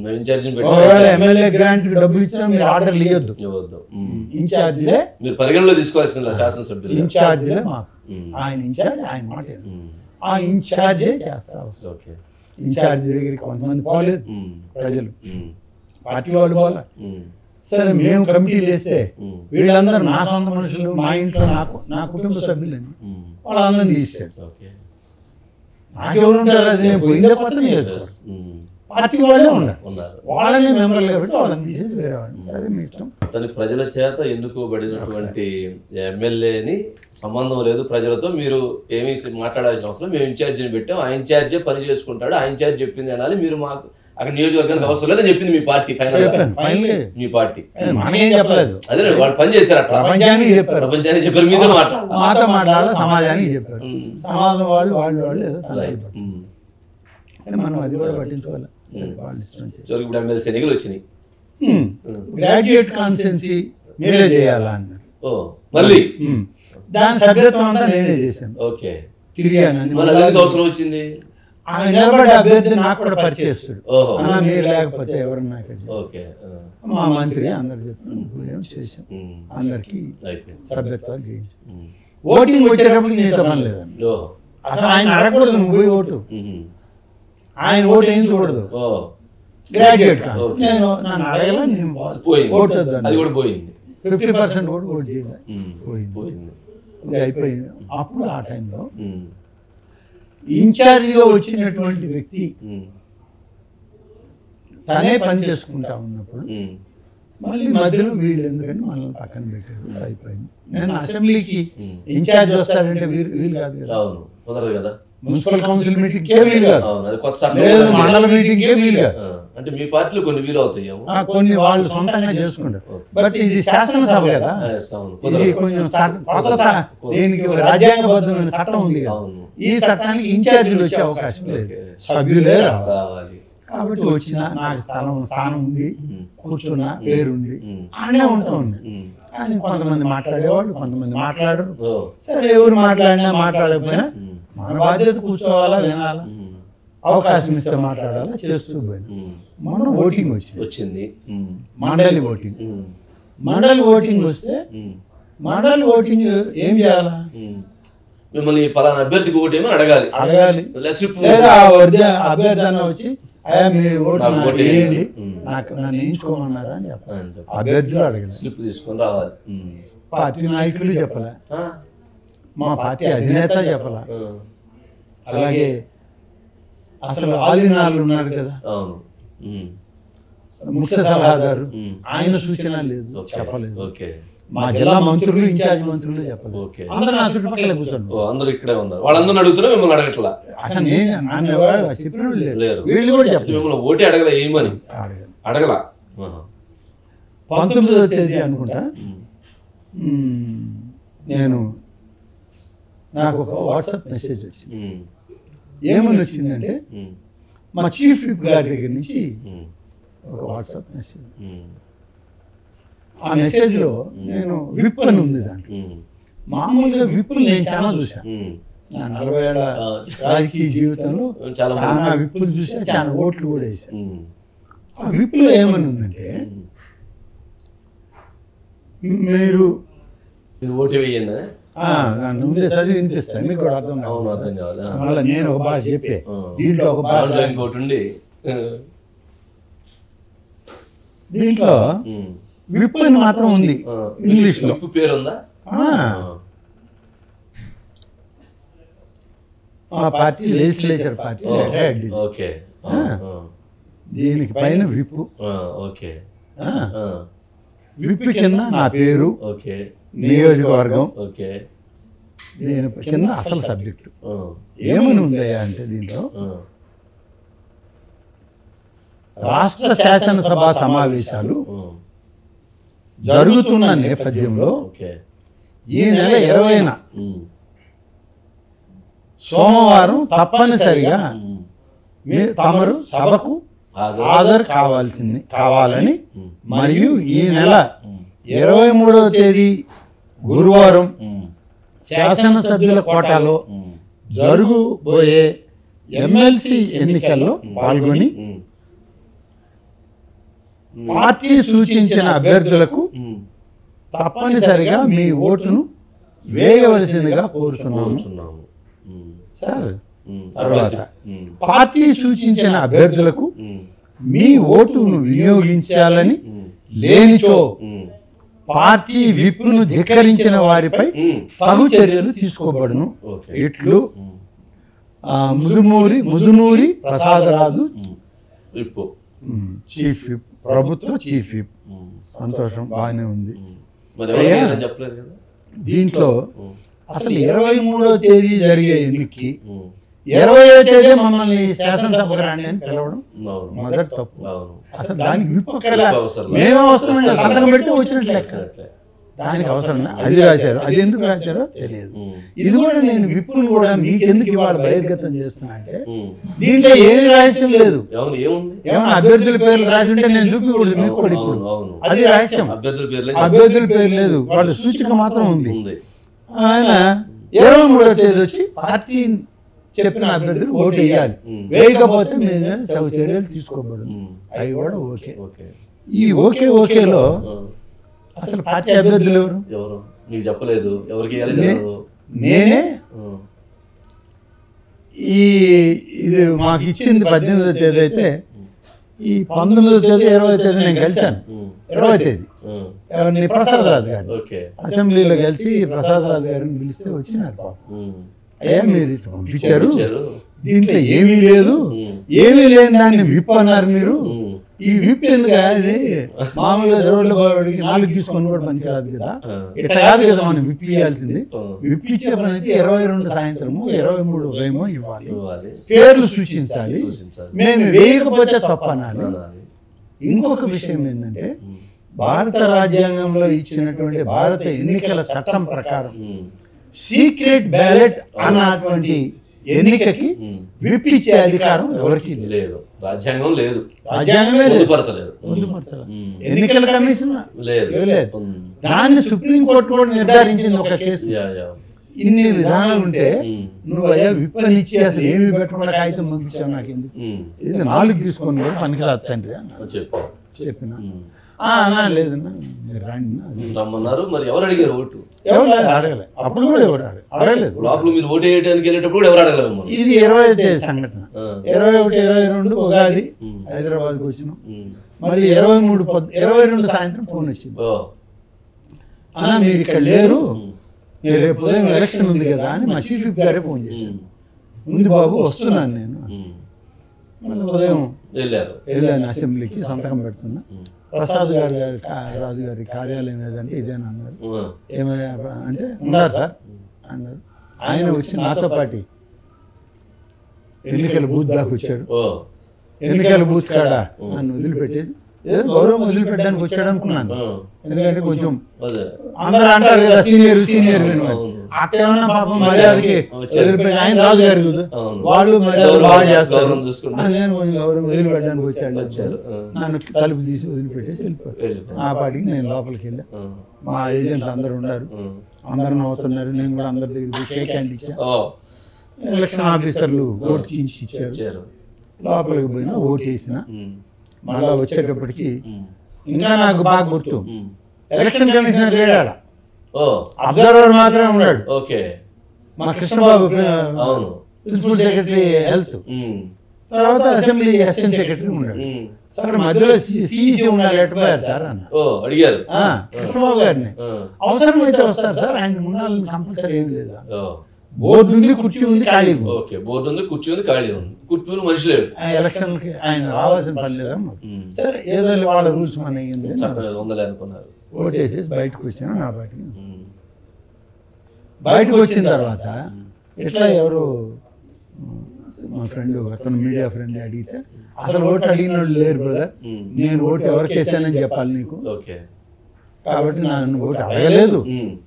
ఒకవేళ ఎమ్మెల్యే గ్రాంట్ డబ్బులు ఇచ్చినా మీరు ఆర్డర్లు ఇవ్వద్దు, ఇన్ఛార్జీలే మీరు పరిగణలో తీసుకోవాల్సింది. శాసనసభ్యులు ఇన్ఛార్జీలే మాకు, ఆయన ఇన్ఛార్జ్, ఆయన మాట ఆ ఇన్ఛార్జే చేస్తా. ఇన్ఛార్జ్ దగ్గరికి కొంతమంది పోలేదు, ప్రజలు పార్టీ వాళ్ళు పోలే. సరే మేము కమిటీలు వేస్తే వీళ్ళందరూ నా సొంత మనుషులు, మా ఇంట్లో నా కుటుంబ సభ్యులని వాళ్ళందరినీ తీస్తారు. నాకెవరు ఉంటారు, అది నేను పోయిందే కొత్త పార్టీ వాళ్ళే ఉన్నారు, వాళ్ళని మెంబర్లు కాబట్టి వాళ్ళని తీసేసి వేరే వాళ్ళని. సరే మీ ఇష్టం. తన ప్రజల చేత ఎన్నుకోబడినటువంటి ఎమ్మెల్యేని సంబంధం లేదు ప్రజలతో, మీరు ఏమీ మాట్లాడాల్సిన అవసరం, మేము ఇన్ఛార్జిని పెట్టాం, ఆ ఇన్ఛార్జే పని చేసుకుంటాడు, ఆ ఇన్ఛార్జ్ చెప్పింది అనాలి, మీరు మాకు అక్కడ నియోజకవర్గానికి అవసరం లేదని చెప్పింది మీ పార్టీ ఫైనల్. మీ పార్టీ మనకేం చెప్పలేదు, అదే వాళ్ళు పని చేశారు అట్లా. ప్రపంచానికి చెప్పారు, ప్రపంచానికి చెప్పారు, మీతో మాతో మాట్లాడాలి, సమాజానికి చెప్పారు. సమాజం వాళ్ళు ఏదో మనం అది కూడా పట్టించుకోవాలి. ఇప్పుడు ఎమ్మెల్సీ ఎన్నికలు వచ్చినాయి, గ్రాడ్యుయేట్ కాన్స్టిట్యున్సీ మీరే చేయాలా అన్నారు. మళ్ళీ దాని సభ్యత్వం అంతా నేనే చేశాను. ఓకే, తిరిగాను. అవసరం వచ్చింది. ఆయన నిలబడే అభ్యర్థి నాకు కూడా పరిచయిస్తాడు, అన్నా మీరు లేకపోతే ఎవరన్నా మా మంత్రి అందరు చెప్పాను, చేసాం, అందరికి సభ్యత్వాలు చేయించాం. ఓటింగ్ వచ్చేటప్పుడు నీతో పని లేదండి, అసలు ఆయన అడగకూడదు, నువ్వు పోయి ఓటు, ఆయన ఓటు వేయించకూడదు. గ్రాడ్యుయేట్ కాదు, నేను నన్ను అడగల, నేను ఓటు 50% కూడా ఓటు చేయలేదు, పోయింది. ఇది అయిపోయింది. అప్పుడు ఆ టైంలో ఇన్ఛార్జిగా వచ్చినటువంటి వ్యక్తి తనే పని చేసుకుంటా ఉన్నప్పుడు మళ్ళీ మధ్యలో వీళ్ళు ఎందుకని మనల్ని పక్కన పెట్టారు, అయిపోయింది. నేను అసెంబ్లీకి ఇన్ఛార్జ్ వస్తాడంటే వీలు కాదు కదా, మున్సిపల్ కౌన్సిల్ మీటింగ్కే వీలు కాదు, లేదు మండల మీటింగ్కే వీలు కాదు. అంటే మీ పార్టీలో కొన్ని వీలు అవుతాయి, కొన్ని వాళ్ళు సొంతంగా చేసుకుంటారు. బట్ ఇది శాసనసభ కదా, ఇది కొంచెం దీనికి రాజ్యాంగబద్ధమైన చట్టం ఉంది కదా, ఈ చట్టానికి ఇన్ఛార్జీలు వచ్చే అవకాశం లేదు, సభ్యులే రావాలి. కాబట్టి వచ్చిన నాకు స్థానం ఉంది, కూర్చున్న పేరుంది, ఆనే ఉంటా ఉంది. కానీ కొంతమంది మాట్లాడేవాళ్ళు, కొంతమంది మాట్లాడరు. సరే, ఎవరు మాట్లాడినా మాట్లాడకపోయినా మన బాధ్యత కూర్చోవాలా, వినాలా, అవకాశం ఇస్తే మాట్లాడాలా, చేస్తూ పోయినా. మన ఓటింగ్ వచ్చింది, మండలి ఓటింగ్. మండలి ఓటింగ్ వస్తే మండలి ఓటింగ్ ఏం చేయాలా, మిమ్మల్ని పలానా అభ్యర్థికి ఓటు ఏమని అడగాలి, లేదా అభ్యర్థి అన్న వచ్చి మీ ఓటు వేయండి, నాకు నన్ను వేయించుకోమన్నారా అని చెప్పాలి. అభ్యర్థులు అడగాలి, స్లిప్ తీసుకొని రావాలి. పార్టీ నాయకులు చెప్పాలా, మా పార్టీ అధినేత చెప్పాలా, అలాగే అసలు ఆలినాళ్ళు ఉన్నారు కదా, ముఖ్య సలహాదారు, ఆయన సూచన లేదు, చెప్పలేదు. మా జిల్లా మంత్రులు, ఇన్ఛార్జ్ మంత్రులు చెప్పలేదు. అందరూ నా చుట్టుపక్కల కూర్చోండి, అందరూ ఇక్కడే ఉన్నారు, వాళ్ళందరూ అడుగుతున్నా మిమ్మల్ని అడగట్లా. అసలు నేను చెప్పిన లేరు, వీళ్ళు కూడా చెప్పలేదు. మిమ్మల్ని ఓటే అడగల, ఏమని అడగల. 19వ తేదీ అనుకుంటా నాకు ఒక వాట్సాప్ మెసేజ్ వచ్చింది. ఏమని వచ్చిందంటే మా చీఫ్ విప్ గారి దగ్గర నుంచి ఒక వాట్సాప్ మెసేజ్. ఆ మెసేజ్లో నేను విప్ అని ఉంది దాంట్లో. మామూలుగా విప్పులు నేను చాలా చూశాను, నా 40 ఏళ్ల రాజకీయ జీవితంలో చాలా విప్పులు చూసా, చాలా ఓట్లు కూడా వేసాను. ఆ విప్పులో ఏమని ఉందంటే, మీరు ఓటు వేయండి, ముందే చదివి వినిపిస్తాను, మీకు కూడా అర్థం కావాలి. మళ్ళీ నేను ఒక భాష చెప్పే, దీంట్లో ఒక భాష, దీంట్లో విప్ అని మాత్రం ఉంది ఇంగ్లీష్ లో. పేరు ఉందా? మా పార్టీ లెజిస్లేచర్ పార్టీ, దీనికి పైన విప్పు, విప్ కింద నా పేరు, నియోజకవర్గం, దీని కింద అసలు సబ్జెక్టు. ఏమని ఉందయ్యా అంటే, దీంట్లో రాష్ట్ర శాసనసభ సమావేశాలు జరుగుతున్న నేపథ్యంలో ఈ నెల 20న సోమవారం తప్పనిసరిగా తమరు సభకు హాజరు కావాలని, మరియు ఈ నెల 23వ తేదీ గురువారం శాసనసభ్యుల కోటాలో జరుగుబోయే ఎమ్మెల్సీ ఎన్నికల్లో పాల్గొని పార్టీ సూచించిన అభ్యర్థులకు తప్పనిసరిగా మీ ఓటును వేయవలసిందిగా కోరుతున్నాము సార్. తర్వాత పార్టీ సూచించిన అభ్యర్థులకు మీ ఓటును వినియోగించాలని, లేనిచో పార్టీ విప్ను ధిక్కరించిన వారిపై తగు చర్యలు తీసుకోబడును. ఇట్లు ముదునూరి ప్రసాదరాజు, చీఫ్ విప్, ప్రభుత్వ చీఫ్ విప్. సంతోషం, బాగానే ఉంది. దీంట్లో అసలు 23వ తేదీ జరిగే ఎన్నికకి 20వ తేదీ మమ్మల్ని శాసనసభకు రాండి అని పిలవడం మొదటి తప్పు. అసలు దానికి విప్పక్కల మేమే వస్తున్నాం, సంతకం పెడితే వచ్చినట్లు లెక్క. దానికి అవసరం అది రాశారు, అది ఎందుకు రాశారో తెలియదు. ఇది కూడా నేను విప్పును కూడా మీకు ఎందుకు ఇవాళ బహిర్గతం చేస్తున్నా అంటే దీంట్లో ఏమి రహస్యం లేదు. ఏమన్నా అభ్యర్థుల పేర్లు రాసి ఉంటే నేను చూపించకూడదు మీకు కూడా. ఇప్పుడు అది రహస్యం, అభ్యర్థుల పేరు లేదు, వాళ్ళ సూచిక మాత్రం ఉంది. ఆయన 23వ తేదీ వచ్చి పార్టీ చెప్పిన అభ్యర్థులు ఓటు వేయాలి, వేయకపోతే మీద చర్యలు తీసుకోబడు. అవి కూడా ఓకే. ఈ ఓకేలో అసలు పార్టీ అభ్యర్థులు ఎవరు నీకు చెప్పలేదు, ఎవరికి నేనే. ఇది మాకు ఇచ్చింది 18వ తేదీ అయితే ఈ 19వ తేదీ 20వ తేదీ నేను కలిశాను. 20వ తేదీ ఎవరిని ప్రసాద్ రాజు గారు అసెంబ్లీలో కలిసి ప్రసాద్ రాజు గారిని పిలిస్తే వచ్చినారు. పాపం అయ్యా మీరు పంపించారు, దీంట్లో ఏమీ లేదు, ఏమీ లేని దాన్ని విప్ అన్నారు మీరు. ఈ విప్ ఎందుకు అది మామూలుగా రోడ్ల వాడికి 4 తీసుకొని కూడా పనికి రాదు కదా, ఇట్లా కాదు కదా మనం విప్ ఇవ్వాల్సింది. విప్ ఇచ్చే పని అయితే 22 సాయంత్రము 23 ఉదయమో ఇవ్వాలి, పేర్లు సూచించాలి, మేము వేయకపోతే తప్పనాలి. ఇంకొక విషయం ఏంటంటే భారత రాజ్యాంగంలో ఇచ్చినటువంటి భారత ఎన్నికల చట్టం ప్రకారం సీక్రెట్ బ్యాలెట్ అన్నటువంటి ఎన్నికకి విప్ ఇచ్చే అధికారం ఎవరికి లేదు, రాజ్యాంగం లేదు, రాజ్యాంగమే లేదు, ఎన్నికల కమిషన్ లేదు. దాన్ని సుప్రీంకోర్టు కూడా నిర్ధారించింది ఒక కేసు. ఇన్ని విధానాలు ఉంటే నువ్వు అయ్యా విప్ అని ఇచ్చి అసలు ఏమి పెట్టకుండా కాగితం పంపించావు నాకు ఎందుకు, ఇది 4 తీసుకొని కూడా పనికిరాదు తండ్రి అని చెప్పిన. లేదన్నా మీరు రండి రమ్మన్నారు. మరి ఎవరు అడిగారు ఓటు? ఎవరు అడగలేదు, అప్పుడు కూడా ఎవరు అడగలేదు. లోపల మీరు ఓటు వేయడానికి వెళ్ళేటప్పుడు ఎవరు అడగలేదు. ఇది 20వ తేదీ సంఘటన. 21, 22 ఉగాది హైదరాబాద్కి వచ్చినాం. మళ్ళీ 22 సాయంత్రం ఫోన్ వచ్చింది, అన్నా మీరు ఇక్కడ లేరు, మీరు రేపు ఉదయం ఎలక్షన్ ఉంది కదా అని మా చీఫ్ విప్ గారే ఫోన్ చేశారు. ఉంది బాబు వస్తున్నాను నేను. మళ్ళీ ఉదయం వెళ్ళాను అసెంబ్లీకి, సంతకం పెడుతున్నా. ప్రసాద్ రాజు గారి కార్యాలయం ఏదంటే ఇదేనా అన్నారు. ఏమయ్యా అంటే ఉన్నారు సార్ అన్నారు. ఆయన వచ్చి నాతో పాటు ఎన్నికల బూత్ దాకా వచ్చాడు. ఎన్నికల బూత్ కాడ నన్ను వదిలిపెట్టేసి ఏదో గౌరవం వదిలిపెట్టడానికి వచ్చాడు అనుకున్నాను. ఎందుకంటే కొంచెం అందరూ అంటారు కదా సీనియర్ అట్టేమన్నా పాపం మర్యాదకి వదిలిపెట్టి ఆయన రాజు గారు కదా వాళ్ళు మర్యాద బాగా చేస్తారు. నేను కొంచెం గౌరవం వదిలిపెట్టడానికి వచ్చాడు. నన్ను తలుపు తీసి వదిలిపెట్టేసి వెళ్ళిపోయాడు. ఆ పాటికి నేను లోపలికి వెళ్ళా. మా ఏజెంట్లు అందరూ ఉన్నారు, అందరూ నవ్వుతున్నారు. నేను కూడా అందరి దగ్గర షేక్ హ్యాండ్ ఇచ్చా. ఎలక్షన్ ఆఫీసర్లు ఓటు తీసి ఇచ్చారు. లోపలికి పోయినా ఓటు వేసిన. మళ్ళా వచ్చేటప్పటికి ఇంకా నాకు బాగా గుర్తు, ఎలక్షన్ కమిషనర్ లేడా, అబ్జర్వర్ మాత్రమే ఉన్నాడు. మా కృష్ణబాబు ప్రిన్సిపల్ సెక్రటరీ హెల్త్, తర్వాత అసెంబ్లీ అసిస్టెంట్ సెక్రటరీ ఉన్నాడు. సార్ మధ్యలో సిఇసి ఉండాలి ఎట్టుపోయారు సార్ అన్న అడిగారు కృష్ణబాబు గారిని. అవసరం అయితే వస్తారు సార్, ఆయన ఉండాలని కంపల్సరీ ఏం లేదా. బోర్డు ఉంది, కుర్చీ ఉంది, ఖాళీ. బోర్డు ఉంది, కుర్చీ ఉంది, ఖాళీ ఉంది. కుర్చీ మనిషి లేడు. ఎలక్షన్ కి ఆయన రావాల్సిన పని లేదమ్మా. సరే ఏదో వాళ్ళ రూల్స్ మన అనుకున్నారు. ఓటేసేసి బయటకు వచ్చాను. నా బయటకు వచ్చిన తర్వాత ఇట్లా ఎవరు మా ఫ్రెండ్ అతను మీడియా ఫ్రెండ్ అడిగితే అసలు ఓటు అడిగిన వాళ్ళు లేరు బ్రదర్, నేను ఓటు ఎవరికి వేసానని చెప్పాలి నీకు, కాబట్టి నన్ను ఓటు అడగలేదు,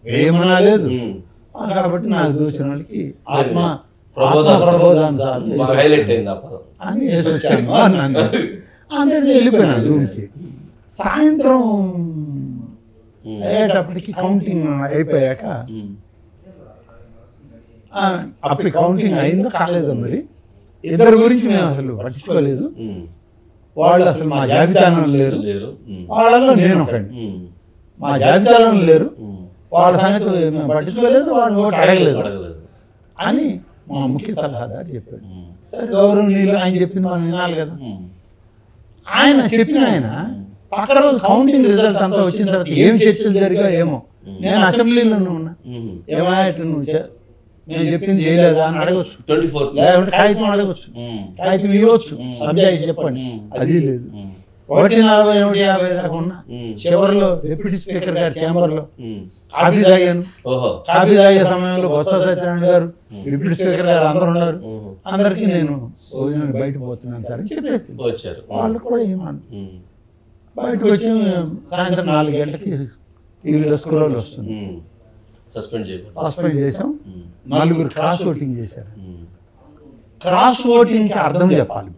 వేయమనా లేదు, కాబట్టి నాకు దోచిన వాళ్ళకి ఆత్మ ప్రబోధాన్ని అని వేసి వచ్చాను అన్నాను. అందరితో వెళ్ళిపోయినాను రూమ్కి. సాయంత్రం అయ్యేటప్పటికి కౌంటింగ్ అయిపోయాక, అప్పుడు కౌంటింగ్ అయిందో కాలేదో మరి, ఇద్దరు గురించి మేము అసలు పట్టించుకోలేదు. వాళ్ళు అసలు మా జాబితాలో లేరు, వాళ్ళలో నేను ఒకటి. మా జాబితాలో లేరు, వాళ్ళ సంగతి మేము పట్టించుకోలేదు, వాళ్ళు ఓటు అడగలేదు అని మా ముఖ్య సలహాదారు చెప్పాడు. సరే గౌరవనీయులు ఆయన చెప్పింది మనం వినాలి కదా. ఆయన చెప్పిన ఆయన పక్క రోజు కౌంటింగ్ రిజల్ట్ అంతా వచ్చిన తర్వాత ఏం చర్చలు జరిగా ఏమో, నేను అసెంబ్లీలోనే ఉన్నా, ఏమాయట నువ్వు నేను చెప్పింది చేయలేదా అని అడగచ్చు, కాగితం అడగచ్చు, కాగితం ఇవ్వచ్చు, సబ్జెక్ట్ చెప్పండి, అది లేదు. 1:40, 1:50 దాకా ఉన్నా. చివరిలో డిప్యూటీ స్పీకర్ గారి చేంబర్లో కాఫీ తాగాను. కాఫీ తాగే సమయంలో బొత్స సత్యనారాయణ గారు, డిప్యూటీ స్పీకర్ గారు అందరూ ఉన్నారు. అందరికీ నేను బయట పోతున్నాను సార్ అని చెప్పేసి వాళ్ళు కూడా ఏమన్నా బయటకు వచ్చి సాయంత్రం 4 గంటలకి టీవీలో స్క్రోల్ వస్తుంది. సస్పెండ్ చేసాం. 4 క్రాస్ ఓటింగ్ చేశారు. క్రాస్ ఓటింగ్కి అర్థం చెప్పాలి.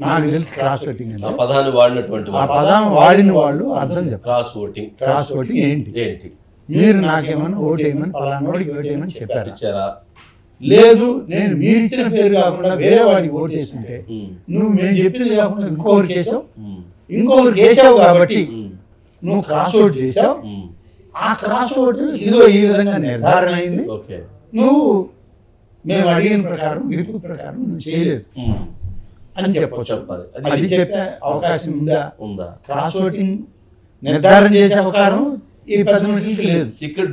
నాకు తెలిసి క్రాస్ ఓటింగ్ ఆ పదాన్ని వాడినటువంటి ఆ పదం వాడిన వాళ్ళు అర్థం చెప్పాలి. క్రాస్ ఓటింగ్ ఏంటి? మీరు నాకేమన్నా ఓటేయమని పలానోడికి ఓటేయమని చెప్పారా? లేదు, నేను మీరు ఇచ్చిన పేరు కాకుండా వేరే వాడికి ఓటేస్తుంటే నువ్వు మేము చెప్పింది కాకుండా ఇంకొకరికి వేసావు కాబట్టి నువ్వు క్రాస్ ఓట్ చేసావు. ఆ క్రాస్ ఓట్ ఇదిగో ఈ విధంగా నిర్ధారణ అయింది. నువ్వు మేము అడిగిన ప్రకారం విప్పు ప్రకారం నువ్వు చేయలేదు అని చెప్పచ్చు. అది చెప్పే అవకాశం ఉందా? క్రాస్ ఓటింగ్ నిర్ధారణ చేసే అవకాశం ఈ 10 నిమిషాలకి లేదు. సీక్రెట్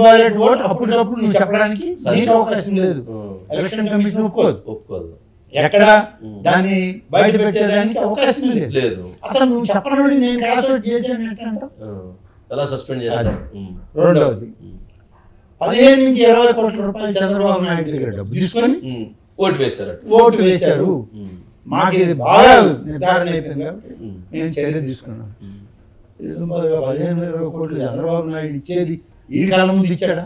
బ్యాలెట్ ఓట్ అప్పటికప్పుడు నువ్వు చెప్పడానికి నీకు అవకాశం లేదు. ఎలక్షన్ కమిషన్ ఒప్పుకోదు. ఎక్కడ దాన్ని బయట పెట్టేదానికి అవకాశం లేదు. అసలు నువ్వు చెప్పనోడి నేను క్రాస్ ఓట్ చేశాను ఎలా సస్పెండ్ చేస్తారు? రెండవది 15 నుంచి 20 కోట్ల రూపాయలు చంద్రబాబు నాయుడు దగ్గర డబ్బు తీసుకొని ఓటు వేశారు. మాకు ఇది బాగా నిర్ధారణ అయిపోయింది కాబట్టి మేము చర్య తీసుకున్నాం. 15-20 కోట్లు చంద్రబాబు నాయుడు ఇచ్చేది ఈ కాలం ముందు ఇచ్చాడా,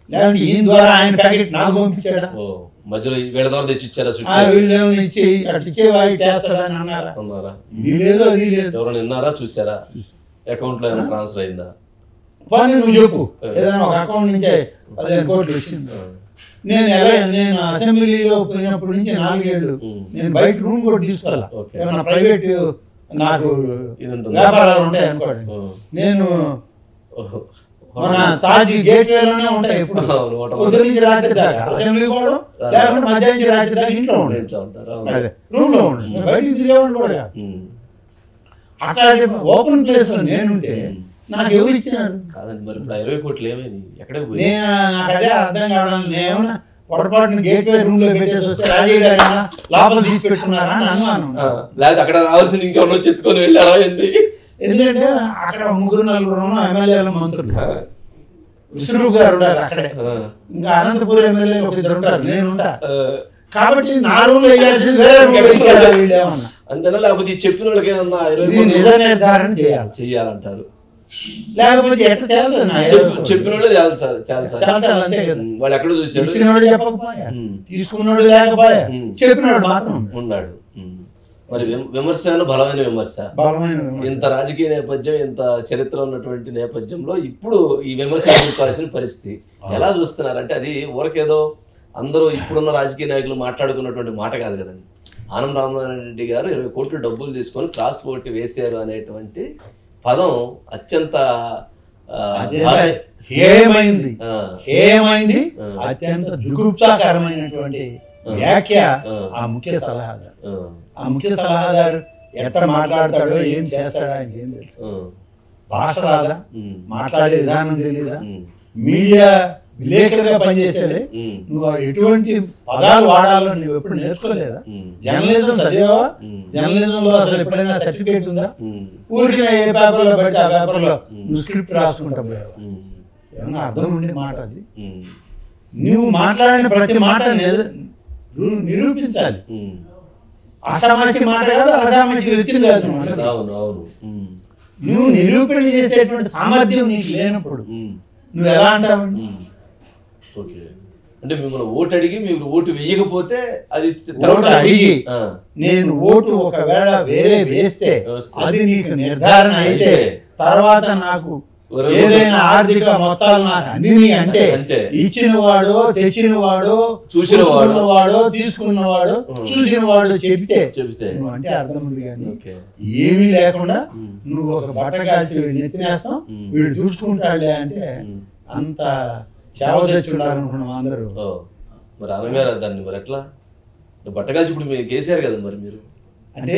లేదంటే ఈయన ద్వారా ఆయన ప్యాకెట్ నాకు పంపించాడా? మధ్యలో వీళ్ళ ద్వారా తెచ్చి ఇచ్చారా? వీళ్ళు ఇచ్చి అటు ఇచ్చేవాడు చేస్తాడని అన్నారా? ఇది లేదు, అది లేదు. ఎవరైనా విన్నారా, చూసారా? అకౌంట్ లో ఏమైనా ట్రాన్స్ఫర్ అయిందా? పని నువ్వు చెప్పు. ఏదైనా ఒక అకౌంట్ నుంచే 15 కోట్లు వచ్చింది. నేను అసెంబ్లీలో పోయినప్పటి నుంచి 4 ఏళ్ళు నేను బయట రూమ్ కూడా తీసుకోవాలా. ఏమన్నా ప్రైవేట్ నాకు వ్యాపారాలు ఉంటాయి అనుకోండి, నేను మన తాజ్ గేట్ వేలోనే ఉంటాయి. ఇప్పుడు పొద్దున నుంచి రాత్రి దాకా అసెంబ్లీ పోవడం, లేకుంటే మధ్యాహ్నం నుంచి రాత్రి దాకా ఇంట్లో ఉంటారు. అదే రూమ్ లో ఉంటాను, బయటికి తిరిగేవాడిని కూడా కాదు. అట్లాంటి ఓపెన్ ప్లేస్ లో నేనుంటే నాకు ఎవరు ఇచ్చినారు? నాకు అదే అర్థం కావడం. నేనేమన్నా పొరపాటున గేట్ వే రూమ్ లో పెట్టేసి వస్తే రాజీవ్ గారు లోపల తీసి పెట్టుకున్నారా అని అనుమానం. లేదు, అక్కడ రావాల్సింది ఇంకెవరో చెప్పుకొని వెళ్ళారా? ఎందుకంటే అక్కడ 3-4 ఎమ్మెల్యేల మంత్రులు, విష్ణు గారు ఉన్నారు అక్కడే, ఇంకా అనంతపురం ఎమ్మెల్యేలు 1-2 ఉంటారు, నేనుంటా. కాబట్టి నా రూమ్ లో వేయాల్సింది వేరే రూమ్ లో వీళ్ళేమన్నా అంతేనా? లేకపోతే చెప్పిన వాళ్ళకి ఏమన్నా నిజ నిర్ధారణ చెయ్యాలంటారు. లేకపోతే ఎట్లా తేలుతుంది? చెప్పిన వాళ్ళే అంతే కదా. వాళ్ళు ఎక్కడ చూసారు? ఇచ్చినోడు చెప్పకపోయా, తీసుకున్నాడు లేకపోయా, చెప్పినాడు మాత్రం ఉన్నాడు. మరి విమర్శ బలమైన విమర్శ. ఇంత రాజకీయ నేపథ్యం, ఇంత చరిత్ర ఉన్నటువంటి నేపథ్యంలో ఇప్పుడు ఈ విమర్శ ఎదుర్కోవాల్సిన పరిస్థితి ఎలా చూస్తున్నారంటే, అది ఊరకేదో అందరూ ఇప్పుడున్న రాజకీయ నాయకులు మాట్లాడుకున్నటువంటి మాట కాదు కదండి. ఆనం రామనారాయణ రెడ్డి గారు 20 కోట్లు డబ్బులు తీసుకొని క్రాస్ ఓటు వేసారు అనేటువంటి పదం అత్యంత హేయమైంది, అత్యంత జుగుప్సాకరమైనటువంటి వ్యాఖ్య. ఆ ముఖ్య సలహాదారు ఎట్లా మాట్లాడతాడో, ఏం చేస్తాడో ఆయనకి ఏం తెలుసు? భాష రాదా, మాట్లాడే విధానం తెలీదా? మీడియా విలేకరుగా పనిచేసేది నువ్వు ఎటువంటి పదాలు వాడాలో నువ్వు ఎప్పుడు నేర్చుకోలేదా? జర్నలిజం చదివావా? జర్నలిజంలో అసలు ఎప్పుడైనా సర్టిఫికేట్ ఉందా? ఊరికి ఏ పేపర్లో పడితే ఆ పేపర్లో నువ్వు స్క్రిప్ట్ రాసుకుంటా పోయావా? ఏమన్నా అర్థం ఉండే మాట అది? నువ్వు మాట్లాడిన ప్రతి మాట నిరూపించాలి. అసామాజిక మాట కాదు, అసామాజిక వ్యక్తిని కాదు. నువ్వు నిరూపణ చేసేటువంటి సామర్థ్యం నీకు లేనప్పుడు నువ్వు ఎలా అంటావండి? అంటే మిమ్మల్ని ఓటు అడిగి మీరు ఓటు వేయకపోతే అది అడిగి నేను ఓటు ఒకవేళ వేరే వేస్తే అది నీకు నిర్ధారణ అయితే తర్వాత నాకు ఏదైనా ఆర్థిక మొత్తాలు నాకు అందిని అంటే ఇచ్చినవాడో, తెచ్చినవాడో, చూసినవాడో, తీసుకున్నవాడో, చూసినవాడో చెబితే అంటే అర్థం ఉంది. కానీ ఏమీ లేకుండా నువ్వు ఒక బట్ట కాల్చి వీడు నెత్తినేస్తాం, వీడు చూసుకుంటాడులే అంటే అంత సేవ తెచ్చుండాలనుకున్నాం అందరూ. మరి అనగారు దాన్ని మరి ఎట్లా బట్టగాల్చి ఇప్పుడు మీరు కేసీఆర్ కదా మరి మీరు అంటే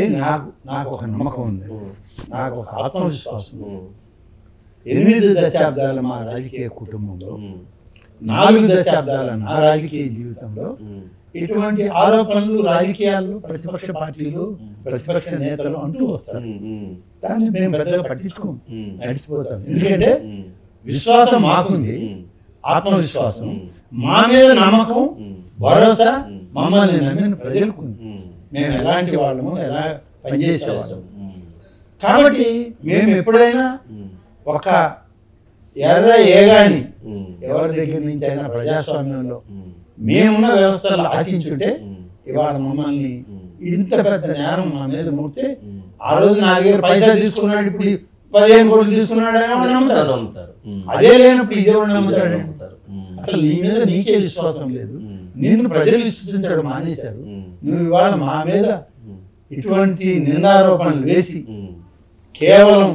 నాకు ఒక నమ్మకం ఉంది, నాకు ఒక ఆత్మవిశ్వాసం. 8 దశాబ్దాల మా రాజకీయ కుటుంబంలో 4 దశాబ్దాల నా రాజకీయ జీవితంలో ఇటువంటి ఆరోపణలు రాజకీయాల్లో ప్రతిపక్ష పార్టీలు ప్రతిపక్ష నేతలు అంటూ వస్తారు. దాన్ని మేము పెద్దగా పట్టించుకోం, నడిచిపోతాం. ఎందుకంటే విశ్వాసం మాకుంది, ఆత్మవిశ్వాసం, మా మీద నమ్మకం, భరోసా, మమ్మల్ని నమ్మిన ప్రజలకు మేము ఎలాంటి వాళ్ళము, ఎలా పనిచేసేవాళ్ళం. కాబట్టి మేము ఎప్పుడైనా ఒక ఎర్ర ఏగాని ఎవరి దగ్గర నుంచి అయినా ప్రజాస్వామ్యంలో మేమున్న వ్యవస్థలు ఆశించుంటే ఇవాళ మమ్మల్ని ఇంత పెద్ద నేరం మా మీద ముడితే ఆ రోజు నా దగ్గర పైసా తీసుకున్నాడు, ఇప్పుడు 15 కోట్లు తీసుకున్నాడు అని నమ్ముతారు. అదే లేనప్పుడు ఇదే నమ్ముతాడు. అసలు నీ మీద నీకే విశ్వాసం లేదు, నిన్ను ప్రజలు విశ్వసించడం మానేశారు. నువ్వు ఇవాళ మా మీద ఇటువంటి నిందారోపణలు వేసి కేవలం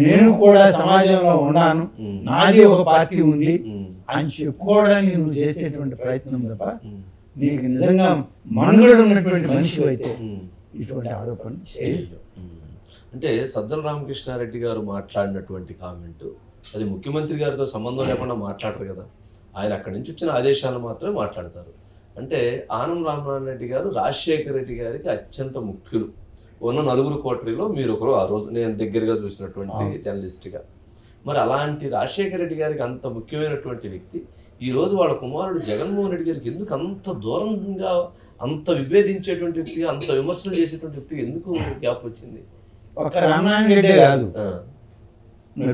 నేను కూడా సమాజంలో ఉన్నాను, నాది ఒక పార్టీ ఉంది అని చెప్పుకోవడానికి నువ్వు చేసేటువంటి ప్రయత్నం తప్ప నీకు నిజంగా మనుగడ ఉన్నటువంటి మనిషి అయితే ఇటువంటి ఆరోపణలు చేయలేదు. అంటే సజ్జల రామకృష్ణారెడ్డి గారు మాట్లాడినటువంటి కామెంట్ అది ముఖ్యమంత్రి గారితో సంబంధం లేకుండా మాట్లాడరు కదా, ఆయన అక్కడి నుంచి వచ్చిన ఆదేశాలు మాత్రమే మాట్లాడతారు. అంటే ఆనం రామనారాయణ రెడ్డి గారు రాజశేఖర రెడ్డి గారికి అత్యంత ముఖ్యులు. ఉన్న 4 కోటరీలో మీరు ఒకరు, ఆ రోజు నేను దగ్గరగా చూసినటువంటి జర్నలిస్ట్గా. మరి అలాంటి రాజశేఖర రెడ్డి గారికి అంత ముఖ్యమైనటువంటి వ్యక్తి ఈ రోజు వాళ్ళ కుమారుడు జగన్మోహన్ రెడ్డి గారికి ఎందుకు అంత దూరంగా, అంత విభేదించేటువంటి వ్యక్తిగా, అంత విమర్శలు చేసేటువంటి వ్యక్తిగా ఎందుకు గ్యాప్ వచ్చింది? ఒక రామనారాయణ రెడ్డి కాదు,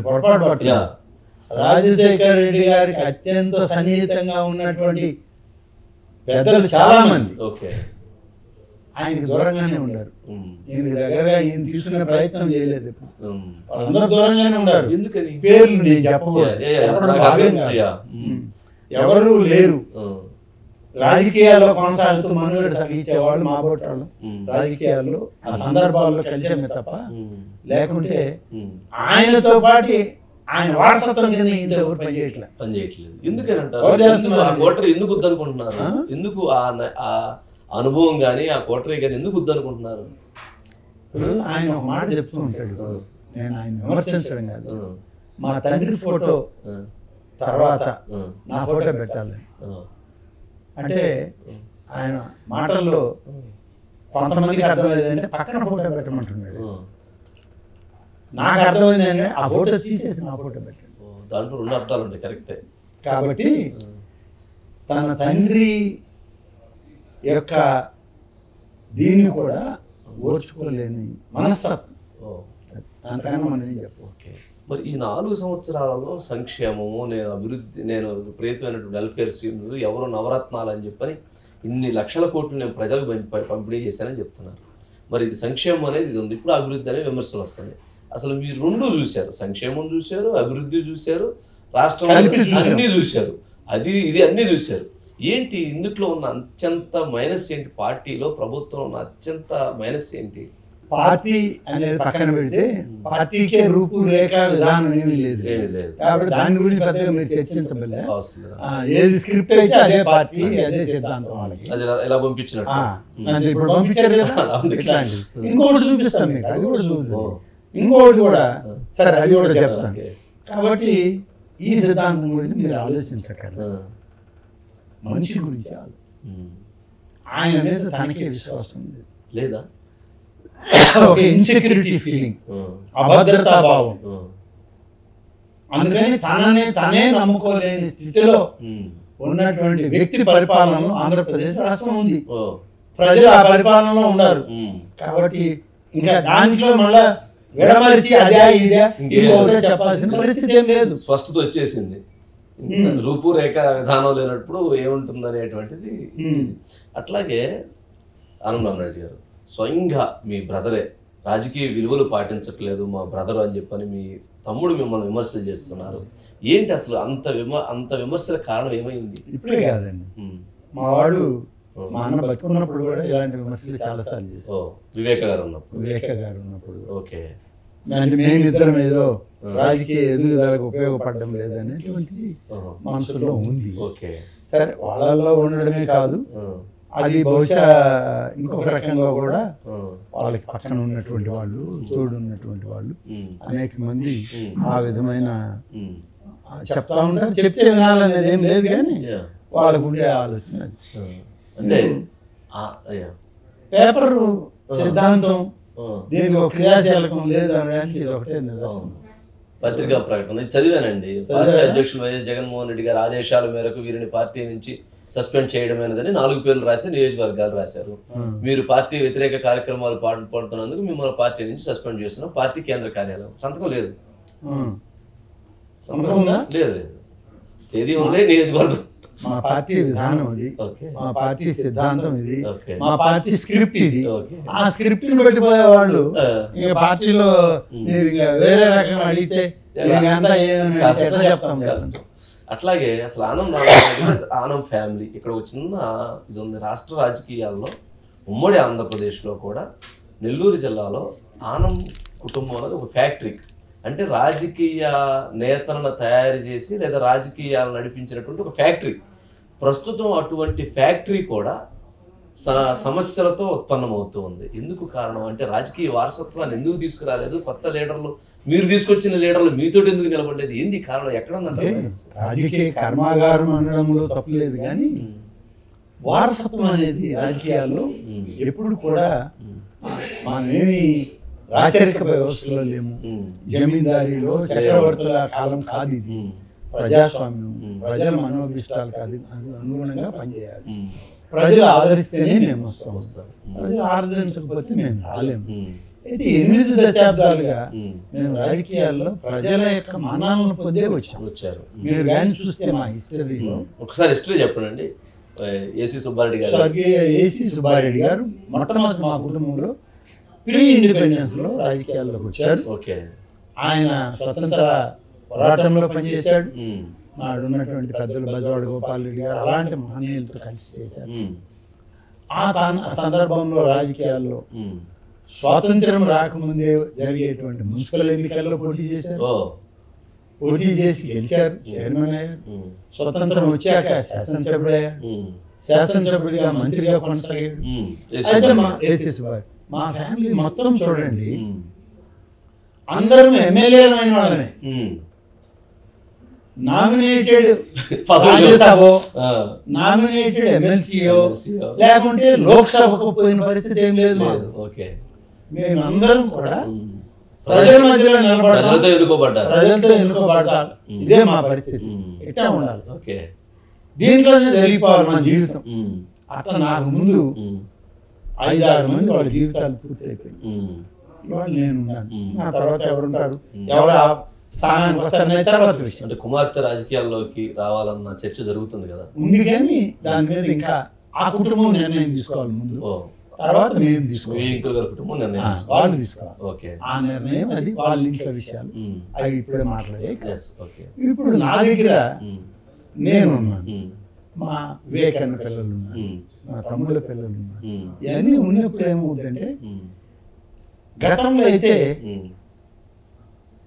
పొరపాటు పడుతున్నా. రాజశేఖర రెడ్డి గారికి అత్యంత సన్నిహితంగా ఉన్నటువంటి పెద్దలు చాలా మంది ఆయనకి దూరంగానే ఉన్నారు. ఈయనకి దగ్గరగా ఈయన తీసుకునే ప్రయత్నం చేయలేదు. వాళ్ళందరూ దూరంగానే ఉన్నారు. ఎందుకని పేర్లు నేను చెప్పకూడదు, ఎవరు లేరు. రాజకీయాల్లో కొనసాగుతూ మనుగడ సాగించేవాళ్ళు మా బోటాళ్ళు రాజకీయాల్లో ఆ సందర్భాల్లో కలిసేమే తప్ప, లేకుంటే ఆయనతో పాటు ఆయన వారసత్వం కింద ఇంత ఎవరు పనిచేయట్లేదు. ఎందుకని అంటారు? ఎందుకు వద్దనుకుంటున్నారు? ఎందుకు ఆ అనుభవం కానీ ఆ కోటరీ కానీ ఎందుకు వద్దనుకుంటున్నారు? ఆయన ఒక మాట చెప్తూ ఉంటాడు, నేను ఆయన విమర్శించడం కాదు, మా తండ్రి ఫోటో తర్వాత నా ఫోటో పెట్టాలి అంటే ఆయన మాటల్లో కొంతమందికి అర్థమైందంటే పక్కన ఫోటో పెట్టమంటున్నాడు. నాకు అర్థమైంది అంటే ఆ ఫోటో తీసేసి నా ఫోటో పెట్టండి. దాంట్లో 2 అర్థాలు ఉంటాయి. కరెక్టే. కాబట్టి తన తండ్రి యొక్క దీన్ని కూడా ఓర్చుకోలేని మనస్తత్వం, దానికన్నా మనం ఏం చెప్పు. మరి ఈ 4 సంవత్సరాలలో సంక్షేమము, నేను అభివృద్ధి, నేను ప్రియతమైనటువంటి వెల్ఫేర్ స్కీమ్స్, ఎవరో నవరత్నాలు అని చెప్పని ఇన్ని లక్షల కోట్లు నేను ప్రజలకు పంపిణీ చేశానని చెప్తున్నారు. మరి ఇది సంక్షేమం అనేది ఇది ఉంది, ఇప్పుడు అభివృద్ధి అనే విమర్శలు వస్తున్నాయి. అసలు మీరు 2 చూశారు, సంక్షేమం చూశారు, అభివృద్ధి చూశారు, రాష్ట్రం అన్నీ చూశారు, అది ఇది అన్నీ చూశారు. ఏంటి ఇందులో ఉన్న అత్యంత మైనస్ ఏంటి? పార్టీలో ప్రభుత్వం ఉన్న అత్యంత మైనస్ ఏంటి? పార్టీ అనేది పక్కన పెడితే పార్టీకే రూపురేఖ విధానం ఏమీ లేదు. కాబట్టి దాని గురించి పెద్దగా మీరు చర్చించబడలే. ఏది స్క్రిప్ట్ అయితే అదే పార్టీ, అదే సిద్ధాంతం వాళ్ళకి. ఎలా పంపించినట్టు ఇప్పుడు పంపించారు కదా. ఇంకొకటి చూపిస్తాను మీకు, అది కూడా చూద్దాం. ఇంకొకటి కూడా సరే, అది కూడా చెప్తాను. కాబట్టి ఈ సిద్ధాంతం గురించి మీరు ఆలోచించగలరు, మనిషి గురించి ఆయన మీద తనకే విశ్వాసం లేదా, ఒక ఇన్సెక్యూరిటీ ఫీలింగ్, అభద్రతా భావం. అందుకని తనే నమ్ముకోలేని స్థితిలో ఉన్నటువంటి వ్యక్తి పరిపాలనలో ఆంధ్రప్రదేశ్ రాష్ట్రం ఉంది. ప్రజలు ఆ పరిపాలనలో ఉన్నారు. కాబట్టి ఇంకా దాంట్లో మళ్ళా విడమరిచి అదే ఇదే ఇంకొకటే చెప్పాల్సిన పరిస్థితి ఏం లేదు. స్పష్టత వచ్చేసింది. రూపురేఖ విధానం లేనప్పుడు ఏముంటుంది అనేటువంటిది. అట్లాగే ఆనం రామరెడ్డి గారు స్వయంగా మీ బ్రదరే రాజకీయ విలువలు పాటించట్లేదు మా బ్రదర్ అని చెప్పని మీ తమ్ముడు మిమ్మల్ని విమర్శలు చేస్తున్నారు. ఏంటి అసలు అంత విమర్శల కారణం ఏమైంది? ఇప్పుడే కాదండి, మా వాడు మా అన్న బతుకున్నప్పుడు కూడా ఇలాంటి విమర్శలు చాలాసార్లు చేశారు. వివేక గారు ఉన్నప్పుడు ఓకే, అంటే మేమిద్దరం ఏదో రాజకీయ ఎదుగుదలకు ఉపయోగపడడం లేదనేటువంటిది మనసులో ఉంది. సరే, వాళ్ళల్లో ఉండడమే కాదు, అది బహుశా ఇంకొక రకంగా కూడా వాళ్ళకి పక్కన ఉన్నటువంటి వాళ్ళు, తోడు ఉన్నటువంటి వాళ్ళు అనేక మంది ఆ విధమైన చెప్తా ఉంటారు, చెప్తే వినాలనేది ఏం లేదు, కానీ వాళ్ళకు ఉండే ఆలోచన అది. అంటే పేపర్ సిద్ధాంతం దీనికి ఒక క్రియాశీలకం లేదు అనడానికి ఇది ఒకటే నిదర్శనం. పత్రికా ప్రకటన చదివానండి. పార్టీ అధ్యక్షులు వైఎస్ జగన్మోహన్ రెడ్డి గారి ఆదేశాల మేరకు వీరిని పార్టీ నుంచి సస్పెండ్ చేయడమేనదని 4 పేర్లు రాసి నియోజకవర్గాలు రాశారు. మీరు పార్టీ వ్యతిరేక కార్యక్రమాలు పాల్పడుతున్నందుకు మిమ్మల్ని పార్టీ నుంచి సస్పెండ్ చేస్తున్నాం. పార్టీ కేంద్ర కార్యాలయం సంతకం లేదు. సంతకం లేదు, తేదీ ఉండే నియోజకవర్గం. మా పార్టీ విధానం ఇది, మా పార్టీ సిద్ధాంతం ఇది, మా పార్టీ స్క్రిప్ట్ ఇది. ఆ స్క్రిప్ట్ ని పెట్టిపోయే వాళ్ళు ఇంకా పార్టీలో మీరు ఇంకా వేరే రకంగా అడిగితే ఎట్లా చెప్తాం కదా. అట్లాగే అసలు ఆనం ఫ్యామిలీ ఇక్కడ ఒక చిన్న ఇది ఉంది. రాష్ట్ర రాజకీయాల్లో ఉమ్మడి ఆంధ్రప్రదేశ్లో కూడా నెల్లూరు జిల్లాలో ఆనం కుటుంబం అనేది ఒక ఫ్యాక్టరీ. అంటే రాజకీయ నేతలను తయారు చేసి లేదా రాజకీయాలను నడిపించినటువంటి ఒక ఫ్యాక్టరీ. ప్రస్తుతం అటువంటి ఫ్యాక్టరీ కూడా సమస్యలతో ఉత్పన్నమవుతూ ఉంది. ఎందుకు కారణం అంటే రాజకీయ వారసత్వాన్ని ఎందుకు తీసుకురాలేదు? కొత్త లీడర్లు, మీరు తీసుకొచ్చిన లీడర్లు మీతో ఎందుకు నిలబడలేదు? ఏంది కారణం? ఎక్కడ ఉందంటే రాజకీయ కర్మాగారం అనడంలో తప్పలేదు, కానీ వారసత్వం అనేది రాజకీయాల్లో ఎప్పుడు కూడా మనమేమి రాచరిక వ్యవస్థలో లేము, జమీందారీలో చక్రవర్తుల కాలం కాదు ఇది. ప్రజాస్వామ్యం, ప్రజల మనోభిష్టాలు కాదు, అనుగుణంగా పనిచేయాలి. ప్రజలు ఆదరిస్తేనే మేము వస్తాం, ప్రజలు ఆదరించకపోతే మేము రాలేము. అయితే 8 దశాబ్దాలుగా మేము రాజకీయాల్లో ప్రజల యొక్క మన్ననలను పొందే వచ్చారు. మీరు కానీ చూస్తే మా హిస్టరీలో ఒకసారి హిస్టరీ చెప్పండి. ఏసీ సుబ్బారెడ్డి గారు, స్వర్గీయ ఏసీ సుబ్బారెడ్డి గారు మొట్టమొదటి మా కుటుంబంలో ప్రీ ఇండిపెండెన్స్ లో రాజకీయాల్లోకి వచ్చారు. ఆయన స్వతంత్ర పోరాటంలో పనిచేశాడు. నాడు ఉన్నటువంటి పెద్దలు బజవాడ గోపాల్ రెడ్డి గారు అలాంటి మహనీయులతో కలిసి చేశారు. ఆ సందర్భంలో రాజకీయాల్లో స్వాతంత్ర్యం రాకముందే జరిగేటువంటి మున్సిపల్ ఎన్నికల్లో పోటీ చేశారు. పోటీ చేసి గెలిచారు, చైర్మన్ అయ్యారు. స్వతంత్రం వచ్చాక శాసనసభ్యుడు అయ్యాడు. శాసనసభ్యుడిగా మంత్రిగా కొనసాగాడు. అయితే మా ఏసీ సుబ్బారెడ్డి, మా ఫ్యామిలీ మొత్తం చూడండి, అందరం ఎమ్మెల్యేలమైన వాళ్ళమే. నామినేటెడ్ రాజ్యసభ, నామినేటెడ్ ఎమ్మెల్సీఓ, లేకుంటే లోక్సభకు పోయిన పరిస్థితి ఏం లేదు. మేము అందరం కూడా ప్రజల మధ్యలో నిలబడతాం, ప్రజలతో ఎన్నుకోబడతాం. ఇదే మా పరిస్థితి. ఎట్లా ఉండాలి, దీంట్లోనే జరిగిపోవాలి మన జీవితం. అట్లా నాకు ముందు 5-6 మంది వాళ్ళ జీవితాలు పూర్తయిపోయింది. ఇవాళ నేనున్నాను, నా తర్వాత ఎవరుంటారు, ఎవరు స్థానానికి వస్తారనే తర్వాత విషయం. అంటే కుమార్తె రాజకీయాల్లోకి రావాలన్న చర్చ జరుగుతుంది కదా, ఉంది. కానీ దాని మీద ఇంకా ఆ కుటుంబం నిర్ణయం తీసుకోవాలి ముందు, తర్వాత మేము తీసుకోవాలి. వాళ్ళు తీసుకోవాలి ఆ నిర్ణయం. అది వాళ్ళ ఇంట్లో విషయాలు, అవి ఇప్పుడే మాట్లాడే. ఇప్పుడు నా దగ్గర నేనున్నాను, మా వివేకానంద పిల్లలు ఉన్నారు, మా తమ్ముళ్ళ పిల్లలు ఉన్నారు. ఇవన్నీ ఉన్నప్పుడు ఏమవుతుందంటే, గతంలో అయితే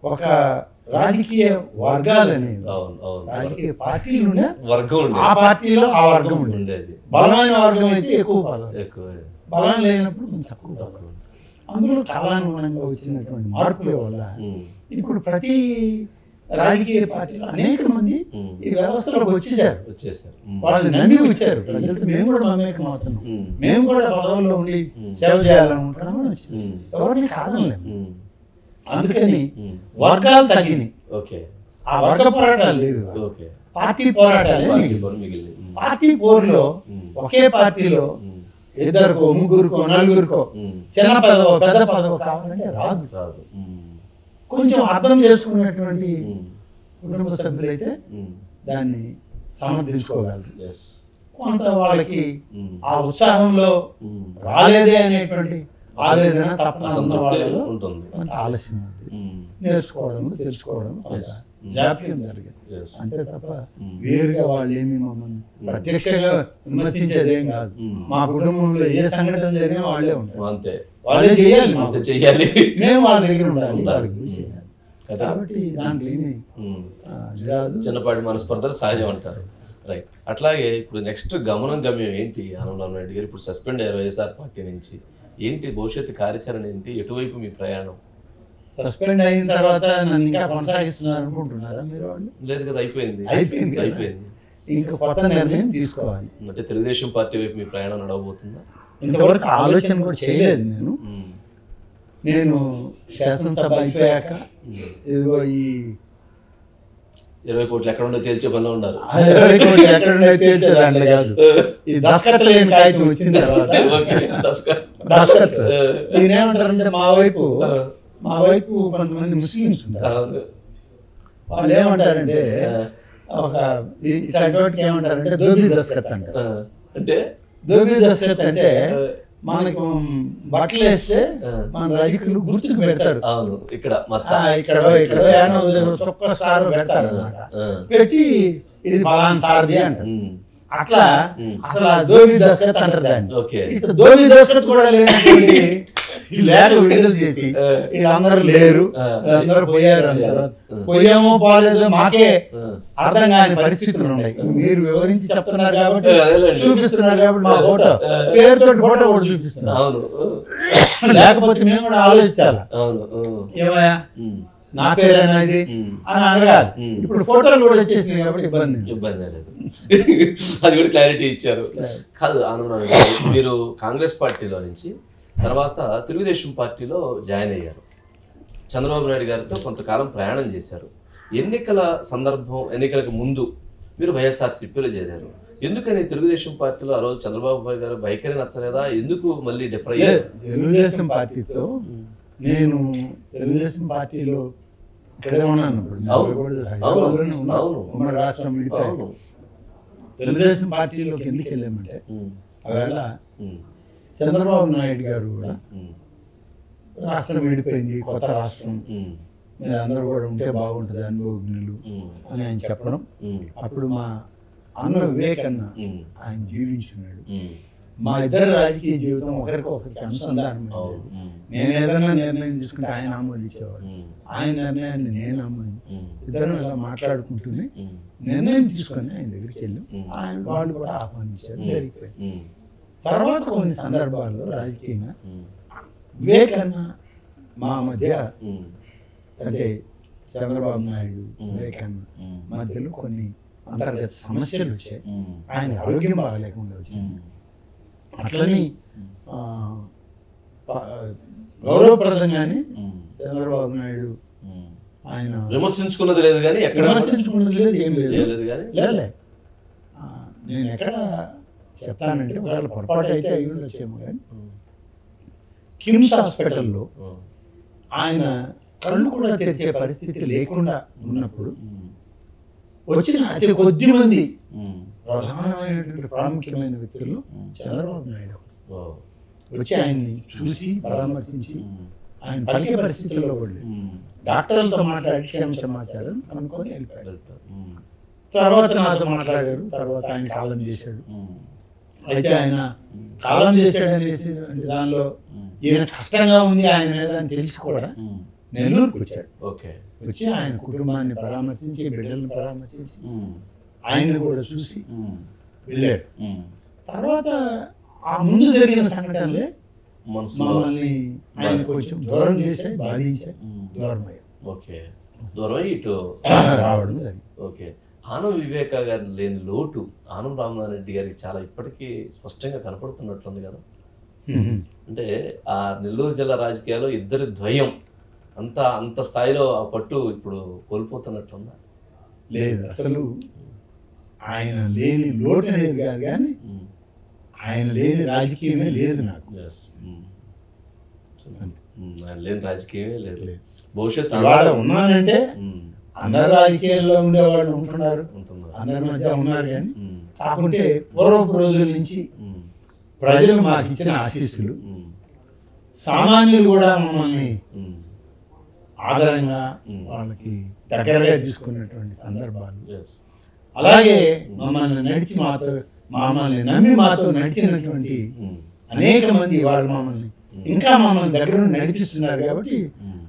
ఒక రాజకీయ వర్గాలు అనేవి, రాజకీయ పార్టీలు ఉండే, ఆ పార్టీలో ఆ వర్గం ఉండేది. బలమైన వర్గం అయితే ఎక్కువ పదవి, బలం లేనప్పుడు కొంచెం తక్కువ పదవి. అందులో కాలానుగుణంగా వచ్చినటువంటి మార్పుల వల్ల ఇప్పుడు ప్రతి రాజకీయ పార్టీలో అనేక మంది ఈ వ్యవస్థలోకి వచ్చేసారు. వాళ్ళు నమ్మి వచ్చారు. ప్రజలతో మేము కూడా మమేకం అవుతున్నాం, మేము కూడా పదవుల్లో ఉండి సేవ చేయాలనుకుంటున్నామని వచ్చాం. ఎవరిని కాదనలేము. అందుకని వర్గాలు తగ్గినాయి, ఆ వర్గ పోరాటాలు లేవు, పార్టీ పోరాటాలే మిగిలిన. పార్టీ పోరులో ఒకే పార్టీలో 2కో 3కో 4కో చిన్న పదవో పెద్ద పదవో కావాలంటే రాదు. కొంచెం అర్థం చేసుకున్నటువంటి కుటుంబ సభ్యులైతే దాన్ని సమర్థించుకోగలరు. కొంత వాళ్ళకి ఆ ఉత్సాహంలో రాలేదే అనేటువంటి ఆవేదన తప్పన కొంత ఆలస్యం అవుతుంది. నేర్చుకోవడం, తెలుసుకోవడం జాప్యం జరిగింది. అంతే తప్ప వేరుగా వాళ్ళు ఏమి మమ్మల్ని ప్రత్యక్షంగా విమర్శించేదేం కాదు. మా కుటుంబంలో ఏ సంఘటన జరిగినా వాళ్ళే ఉంటారు, వాళ్ళే చేయాలి, మేము వాళ్ళ దగ్గర ఉండాలి, వాళ్ళకి చేయాలి. కాబట్టి దాంట్లో ఏమి చిన్నపాటి మనస్పర్ధలు సహజం అంటారు. రైట్. అట్లాగే ఇప్పుడు నెక్స్ట్ గమ్యం ఏంటి? ఆనందరావు రెడ్డి గారు ఇప్పుడు సస్పెండ్ అయ్యారు వైఎస్ఆర్ పార్టీ నుంచి. ఏంటి భవిష్యత్తు కార్యాచరణ ఏంటి? ఎటువైపు మీ ప్రయాణం? సస్పెండ్ అయిన తర్వాత నన్ను ఇంకా కొనసాగిస్తున్నారు అనుకుంటున్నారా మీరు? వాళ్ళు లేదు కదా, అయిపోయింది. ఇంకా కొత్త నిర్ణయం తీసుకోవాలి. అంటే తెలుగుదేశం పార్టీ వైపు మీ ప్రయాణం నడవబోతుందా? ఇంతవరకు ఆలోచన కూడా చేయలేదు నేను శాసనసభ అయిపోయాక ఇదిగో ఈ 20 కోట్లు ఎక్కడ ఉండో తేల్చే పనిలో ఉండాలి. 20 కోట్లు ఎక్కడ ఉండో తేల్చేదాంట్లో కాదు, ఈ దస్కత్ లేని కాగితం వచ్చిన తర్వాత దస్కత్ నేనేమంటారంటే మా వైపు కొంతమంది ముస్లిమ్స్ ఉంటారు. వాళ్ళు ఏమంటారంటే ఒక ఇట్లాంటి వాటికి ఏమంటారంటే దోబీ దస్కత్ అంటారు. అంటే దోబీ దస్కత్ అంటే మనకు బట్టలు వేస్తే మన రజకులు గుర్తుకు పెడతారు. ఇక్కడ చొక్క స్టార్ పెడతారు అనమాట. పెట్టి ఇది పలానా సారది అంటారు. అట్లా అసలు దోబీ దస్కత్ అంటారు దాన్ని. ఇట్లా దోబీ దస్కత్ కూడా లేనటువంటి లేఖ విడుదల చేసి వీళ్ళందరూ లేరు, వీళ్ళందరూ పోయారు అంటారు. పోయామో పోలేదో మాకే అర్థం కాని పరిస్థితులు ఉన్నాయి. మీరు వివరించి చెప్తున్నారు కాబట్టి, చూపిస్తున్నారు కాబట్టి మా ఫోటో పేరుతో ఫోటో కూడా చూపిస్తున్నారు. లేకపోతే మేము కూడా ఆలోచించాలి, ఏమయ్యా నా పేరేనా ఇది అని అడగాలి. ఇప్పుడు ఫోటోలు కూడా వచ్చేసినాయి కాబట్టి ఇబ్బంది లేదు. అది కూడా క్లారిటీ ఇచ్చారు. కాదు ఆనందరావు గారు, మీరు కాంగ్రెస్ పార్టీలో నుంచి తర్వాత తెలుగుదేశం పార్టీలో జాయిన్ అయ్యారు. చంద్రబాబు నాయుడు గారితో కొంతకాలం ప్రయాణం చేశారు. ఎన్నికలకు ముందు మీరు వైఎస్ఆర్సీపీలో చేరారు. ఎందుకని తెలుగుదేశం పార్టీలో ఆ రోజు చంద్రబాబు గారు వైఖరి నచ్చలేదా? ఎందుకు మళ్ళీ డిఫర్ అయ్యారు? తెలుగుదేశం పార్టీతో నేను తెలుగుదేశం పార్టీలో ఇక్కడే ఉన్నాను. ఉమ్మడి రాష్ట్రం విడిపోయాను. తెలుగుదేశం పార్టీలోకి ఎందుకు వెళ్ళామంటే అవేళ చంద్రబాబు నాయుడు గారు కూడా రాష్ట్రం విడిపోయింది, కొత్త రాష్ట్రం, మీరు అందరూ కూడా ఉంటే బాగుంటుంది అనుభవజ్ఞులు అని ఆయన చెప్పడం. అప్పుడు మా అన్న వివేకన్న ఆయన జీవించున్నాడు. మా ఇద్దరు రాజకీయ జీవితం ఒకరికి అనుసంధానం. నేను ఏదైనా నిర్ణయం తీసుకుంటే ఆయన ఆమోదించేవాడు, ఆయన నిర్ణయాన్ని నేను ఆమోదించి ఇద్దరు ఇలా మాట్లాడుకుంటూనే నిర్ణయం తీసుకొని ఆయన దగ్గరికి వెళ్ళాం. ఆయన వాళ్ళు కూడా ఆహ్వానించారు, జరిగిపోయింది. తర్వాత కొన్ని సందర్భాల్లో రాజకీయంగా వివేకన్న మా మధ్య అంటే చంద్రబాబు నాయుడు వివేకన్న మధ్యలో కొన్ని అంతర్గత సమస్యలు వచ్చాయి. ఆయన ఆరోగ్యం బాగలేకుండా వచ్చింది. అట్లని గౌరవప్రదంగానే చంద్రబాబు నాయుడు ఆయన విమర్శించుకున్నది లేదు, కానీ విమర్శించుకున్నది లేదు, ఏం లేదు. నేను ఎక్కడ చెప్తానంటే ఒకవేళ పొరపాటు అయితే అయ్యి ఉండొచ్చేమో, కానీ కిమ్స్ హాస్పిటల్లో ఆయన కళ్ళు కూడా తెరిచే పరిస్థితి లేకుండా ఉన్నప్పుడు వచ్చిన అతి కొద్ది మంది ప్రధానమైనటువంటి ప్రాముఖ్యమైన వ్యక్తుల్లో చంద్రబాబు నాయుడు వచ్చి ఆయన్ని చూసి పరామర్శించి ఆయన పలికే పరిస్థితుల్లో కూడా డాక్టర్లతో మాట్లాడి క్షేమ సమాచారం కనుక్కొని వెళ్ళిపోయాడు. తర్వాత నాతో మాట్లాడారు. తర్వాత ఆయన కాలం చేశాడు. అయితే ఆయన కాలం చేశాడు అనేసి దానిలో ఈయన కష్టంగా ఉంది ఆయన మీద అని తెలిసి కూడా నెల్లూరుకు వచ్చాడు. వచ్చి ఆయన కుటుంబాన్ని పరామర్శించి, బిడ్డలను పరామర్శించి, ఆయన్ని కూడా చూసి వెళ్ళాడు. తర్వాత ఆ ముందు జరిగిన సంఘటనలే మమ్మల్ని ఆయన కొంచెం దూరం చేశాయి, బాధించాయి, దూరం ఇటు రావడం జరిగింది. ఆనం వివేక గారి లేని లోటు ఆనం రామనారాయణ రెడ్డి గారికి చాలా ఇప్పటికీ స్పష్టంగా కనపడుతున్నట్లుంది కదా. అంటే ఆ నెల్లూరు జిల్లా రాజకీయాల్లో ఇద్దరి ద్వయం అంత స్థాయిలో ఆ పట్టు ఇప్పుడు కోల్పోతున్నట్లుందా? లేదు, అసలు ఆయన లేని లోటు అనేది కాదు, కానీ ఆయన లేని రాజకీయమే లేదు నాకు. ఆయన లేని రాజకీయమే లేదు. భవిష్యత్తు ఉన్నానంటే అందరు రాజకీయాల్లో ఉండేవాళ్ళు ఉంటున్నారు, అందరి మధ్య ఉన్నారు, కానీ కాకుంటే పూర్వపు రోజుల నుంచి ప్రజలు మాకు ఇచ్చిన ఆశీస్సులు, సామాన్యులు కూడా మమ్మల్ని ఆదరంగా వాళ్ళకి దగ్గరగా తీసుకున్నటువంటి సందర్భాలు, అలాగే మమ్మల్ని నమ్మి మాతో నడిచినటువంటి అనేక మంది వాళ్ళు ఇంకా మమ్మల్ని దగ్గర నడిపిస్తున్నారు. కాబట్టి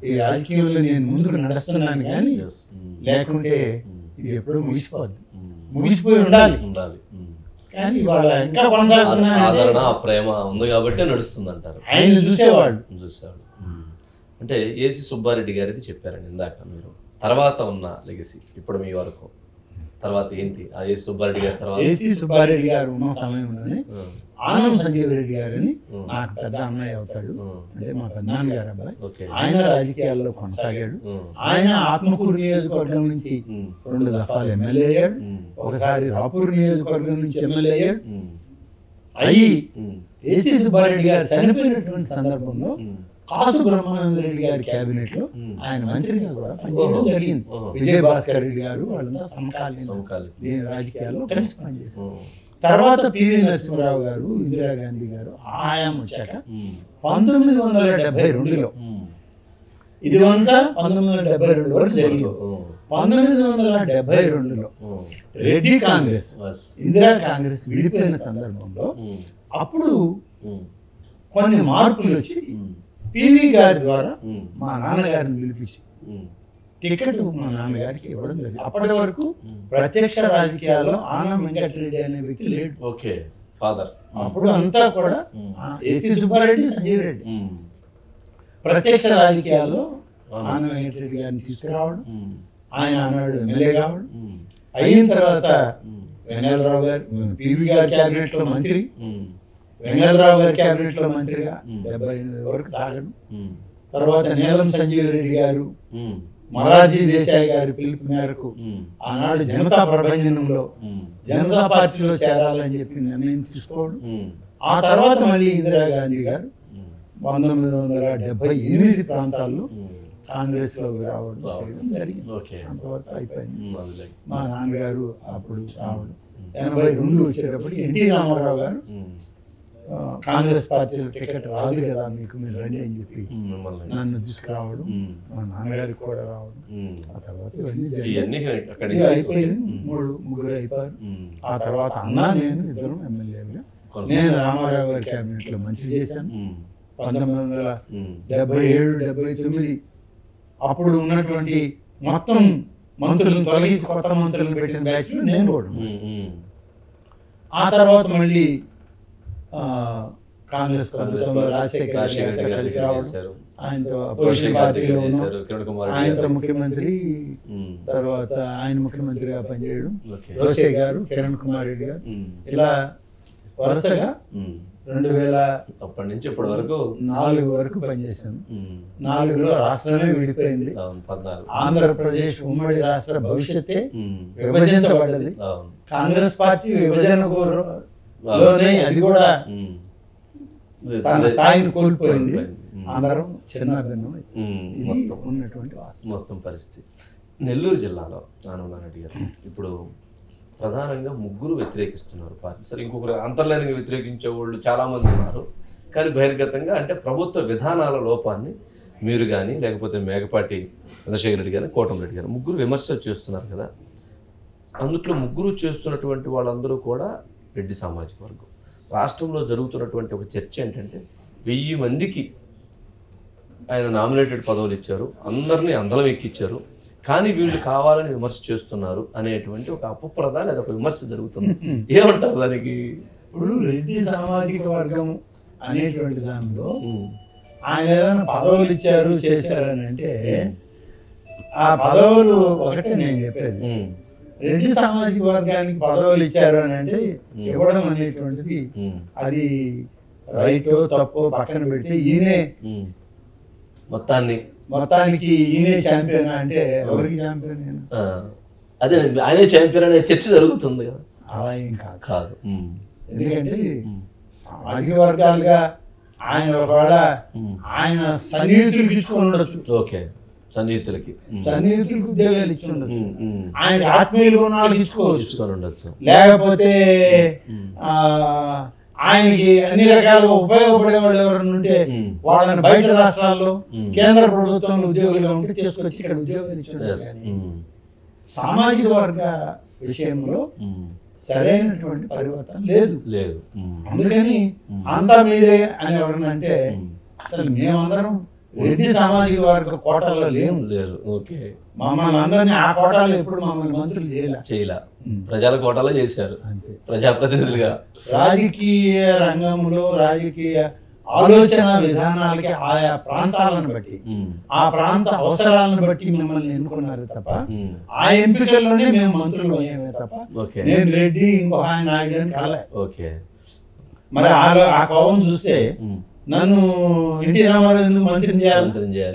ఈ రాజకీయంలో నేను ముందుకు నడుస్తున్నాను, కానీ లేకుంటే ఇది ఎప్పుడూ ముగిసిపోయి ఉండాలి. కానీ వాళ్ళ ఇంకా కొనసాగుతున్నారు. ఆదరణ, ప్రేమ ఉంది కాబట్టి నడుస్తుంది అంటారు. ఆయన చూసేవాళ్ళు. అంటే ఏసీ సుబ్బారెడ్డి గారిది చెప్పారండి ఇందాక మీరు, తర్వాత ఉన్న లెగసీ ఇప్పుడు మీ వరకు తర్వాత ఏంటి? ఆ ఏసీ సుబ్బారెడ్డి గారి తర్వాత ఏసీ సుబ్బారెడ్డి గారు ఉన్న సమయంలోనే ఆనం సంజీవ్ రెడ్డి గారని నాకు పెద్ద అన్నయ్య అవుతాడు, అంటే మా పెద్దనాన్న గారు అబ్బాయి. ఆయన రాజకీయాల్లో కొనసాగాడు. ఆయన ఆత్మకూరు నియోజకవర్గం నుంచి 2 దఫాలు ఎమ్మెల్యే అయ్యాడు, ఒకసారి రాపూర్ నియోజకవర్గం నుంచి ఎమ్మెల్యే అయ్యాడు. అయ్యి ఏసీ సుబ్బారెడ్డి గారు చనిపోయినటువంటి సందర్భంలో కాసు బ్రహ్మానంద రెడ్డి గారి క్యాబినెట్ లో ఆయన మంత్రిగా కూడా పనిచేయడం జరిగింది. విజయ భాస్కర్ రెడ్డి గారు వాళ్ళంతా సమకాలీన రాజకీయాల్లో కలిసి పనిచేశారు. తర్వాత పివి నరసింహరావు గారు, ఇందిరాగాంధీ గారు ఆయాం వచ్చాక 1972లో ఇదంతా 1972 వరకు జరిగింది. 1972లో రెడ్డి కాంగ్రెస్, ఇందిరా కాంగ్రెస్ విడిపోయిన సందర్భంలో అప్పుడు కొన్ని మార్పులు వచ్చి పివి గారి ద్వారా మా నాన్నగారిని పిలిపించి టికెట్ మా నాన్నగారికి ఇవ్వడం జరిగింది. అప్పటి వరకు ప్రత్యక్ష రాజకీయాల్లో ఆనం వెంకటరెడ్డి అనే వ్యక్తి లేడు. అప్పుడు అంతా కూడా ఏసీ సుబ్బారెడ్డి, సంజీవ్ రెడ్డి. ప్రత్యక్ష రాజకీయాల్లో ఆనం వెంకటరెడ్డి గారిని తీసుకురావడం, ఆయన ఆనాడు ఎమ్మెల్యే కావడం, అయిన తర్వాత వెంగళరావు గారు పివి గారి క్యాబినెట్ లో మంత్రి, వెంగళరావు గారి క్యాబినెట్ లో మంత్రిగా 78 వరకు సాగడం. తర్వాత నీలం సంజీవ్ రెడ్డి గారు మొరార్జీ దేశాయ్ గారి పిలుపు మేరకు ఆనాడు జనతా ప్రభంజనంలో జనతా పార్టీలో చేరాలని చెప్పి నిర్ణయం తీసుకోవడం. ఆ తర్వాత మళ్ళీ ఇందిరాగాంధీ గారు 1978 ప్రాంతాల్లో కాంగ్రెస్ లో రావడం జరిగింది. అంతవరకు అయిపోయింది. మా నాన్నగారు అప్పుడు రావడం, 82 వచ్చేటప్పటికి ఎన్టీ రామారావు గారు కాంగ్రెస్ పార్టీలో టికెట్ రాదు కదా మీకు, మీరు రండి అని చెప్పి నన్ను తీసుకురావడం, మా నాన్నగారికి కూడా రావడం. ఆ తర్వాత ఇవన్నీ అయిపోయింది. 3 అయిపోయారు. ఆ తర్వాత అన్న నేను ఇద్దరం ఎమ్మెల్యేగా. నేను రామారావు గారి క్యాబినెట్ లో మంత్రి చేశాను. 1977, 79 అప్పుడు ఉన్నటువంటి మొత్తం మంత్రులను తొలగించి కొత్త మంత్రులను పెట్టిన బ్యాచ్ లో నేను కూడా. ఆ తర్వాత మళ్ళీ కాంగ్రెస్ ప్రభుత్వంలో రాజశేఖర రెడ్డి కలిసి రావడం, ఆయనతో అపోజిషన్ పార్టీలో ఉన్నాం, ఆయనతో ముఖ్యమంత్రి, తర్వాత ఆయన ముఖ్యమంత్రిగా పనిచేయడం, రోసే గారు, కిరణ్ కుమార్ రెడ్డి గారు, ఇలా వరుసగా 2000 నుంచి ఇప్పటి వరకు 4 వరకు పనిచేశాను. 4లో రాష్ట్రమే విడిపోయింది. ఆంధ్రప్రదేశ్ ఉమ్మడి రాష్ట్ర భవిష్యత్తే విభజించబడ్డది. కాంగ్రెస్ పార్టీ విభజనలోనే అది కూడా తన స్థాయిని కోల్పోయింది. అందరం చిన్న భిన్నం ఉన్నటువంటి మొత్తం పరిస్థితి. నెల్లూరు జిల్లాలో ఆనందరెడ్డి గారు ఇప్పుడు ప్రధానంగా 3 వ్యతిరేకిస్తున్నారు పార్టీ. సరే, ఇంకొకరు అంతర్లీనంగా వ్యతిరేకించే వాళ్ళు చాలామంది ఉన్నారు. కానీ బహిర్గతంగా అంటే ప్రభుత్వ విధానాల లోపాన్ని మీరు కానీ, లేకపోతే మేకపాటి చంద్రశేఖర్ రెడ్డి గారు, కోటమిరెడ్డి గారు 3 విమర్శలు చేస్తున్నారు కదా. అందుట్లో 3 చేస్తున్నటువంటి వాళ్ళందరూ కూడా రెడ్డి సామాజిక వర్గం. రాష్ట్రంలో జరుగుతున్నటువంటి ఒక చర్చ ఏంటంటే 1000 మందికి ఆయన నామినేటెడ్ పదవులు ఇచ్చారు, అందరినీ అందలం ఎక్కిచ్చారు, కానీ వీళ్ళు కావాలని విమర్శ చేస్తున్నారు అనేటువంటి ఒక అపప్రద లేదా ఒక విమర్శ జరుగుతుంది. ఏమంటారు దానికి? ఇప్పుడు రెడ్డి సామాజిక వర్గం అనేటువంటి దానిలో ఆయన ఏదైనా పదవులు ఇచ్చారు చేశారు అని అంటే ఆ పదవులు ఒకటే నేను చెప్పేది. రెడ్డి సామాజిక వర్గానికి పదవులు ఇచ్చారు అని అంటే ఇవ్వడం అనేటువంటిది అది రైటో తప్పో పక్కన పెడితే ఈయనే మొత్తానికి ఈయనే ఛాంపియన్ అంటే ఎవరికి ఛాంపియన్? అదే ఆయనే ఛాంపియన్ అనే చర్చ జరుగుతుంది కదా. అలా ఏం కాదు. ఎందుకంటే సామాజిక వర్గాలుగా ఆయన ఒకవేళ ఆయన సన్నిహితులకు ఇచ్చుకొని ఉండొచ్చు. ఓకే, సన్నిహితులకు ఉద్యోగాలు ఇచ్చి ఉండొచ్చు, ఆయన ఆత్మీయులు ఉన్న వాళ్ళకి ఇచ్చుకొని ఉండొచ్చు, లేకపోతే ఆయనకి అన్ని రకాలుగా ఉపయోగపడే వాళ్ళు ఎవరైనా ఉంటే వాళ్ళని బయట రాష్ట్రాల్లో కేంద్ర ప్రభుత్వంలో ఉద్యోగులుగా ఉంటే తీసుకొచ్చి ఇక్కడ ఉద్యోగాలు ఇచ్చి. సామాజిక వర్గ విషయంలో సరైనటువంటి పరివర్తన లేదు. అందుకని అంతా మీదే అని ఎవరన్నా అంటే అసలు మేమందరం రెడ్డి సామాజిక వర్గ కోటాలో లేరు. మమ్మల్ని అందరినీ ఆ కోటాలో ఎప్పుడు మమ్మల్ని మంత్రులు చేయలే, ప్రజల కోటాలో చేశారు, అంతే, ప్రజాప్రతినిధులుగా. రాజకీయ రంగంలో రాజకీయ ఆలోచన విధానాలకి ఆయా ప్రాంతాలను బట్టి ఆ ప్రాంత అవసరాలను బట్టి మిమ్మల్ని ఎన్నుకున్నారు తప్ప ఆ ఎంపికల్లోనే మేము మంత్రులు అయ్యామే తప్ప నేను రెడ్డి ఇంకో ఆయన నాయుడు అని కాలే. మరి ఆ కోపం చూస్తే నన్ను ఎన్టీ రామారావు ఎందుకు మంత్రిని చేయాలి,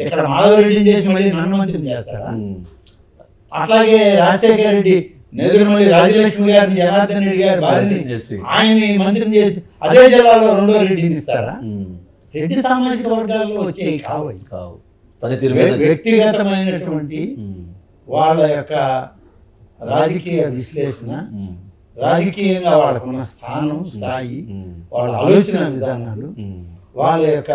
ఇక్కడ మాధవరెడ్డిని చేసి మళ్ళీ నన్ను మంత్రిని చేస్తాడా? అట్లాగే రాజశేఖర రెడ్డి నెదురుమల్లి రాజలక్ష్మి గారిని, జనార్దన్ రెడ్డి గారి భార్యని ఆయన్ని మంత్రిని చేసి అదే జిల్లాలో రెండో రెడ్డిని ఇస్తారా? రెడ్డి సామాజిక వర్గాల్లో వచ్చే కావు వ్యక్తిగతమైనటువంటి వాళ్ళ యొక్క రాజకీయ విశ్లేషణ, రాజకీయంగా వాళ్ళకున్న స్థానం, స్థాయి, వాళ్ళ ఆలోచన విధానాలు, వాళ్ళ యొక్క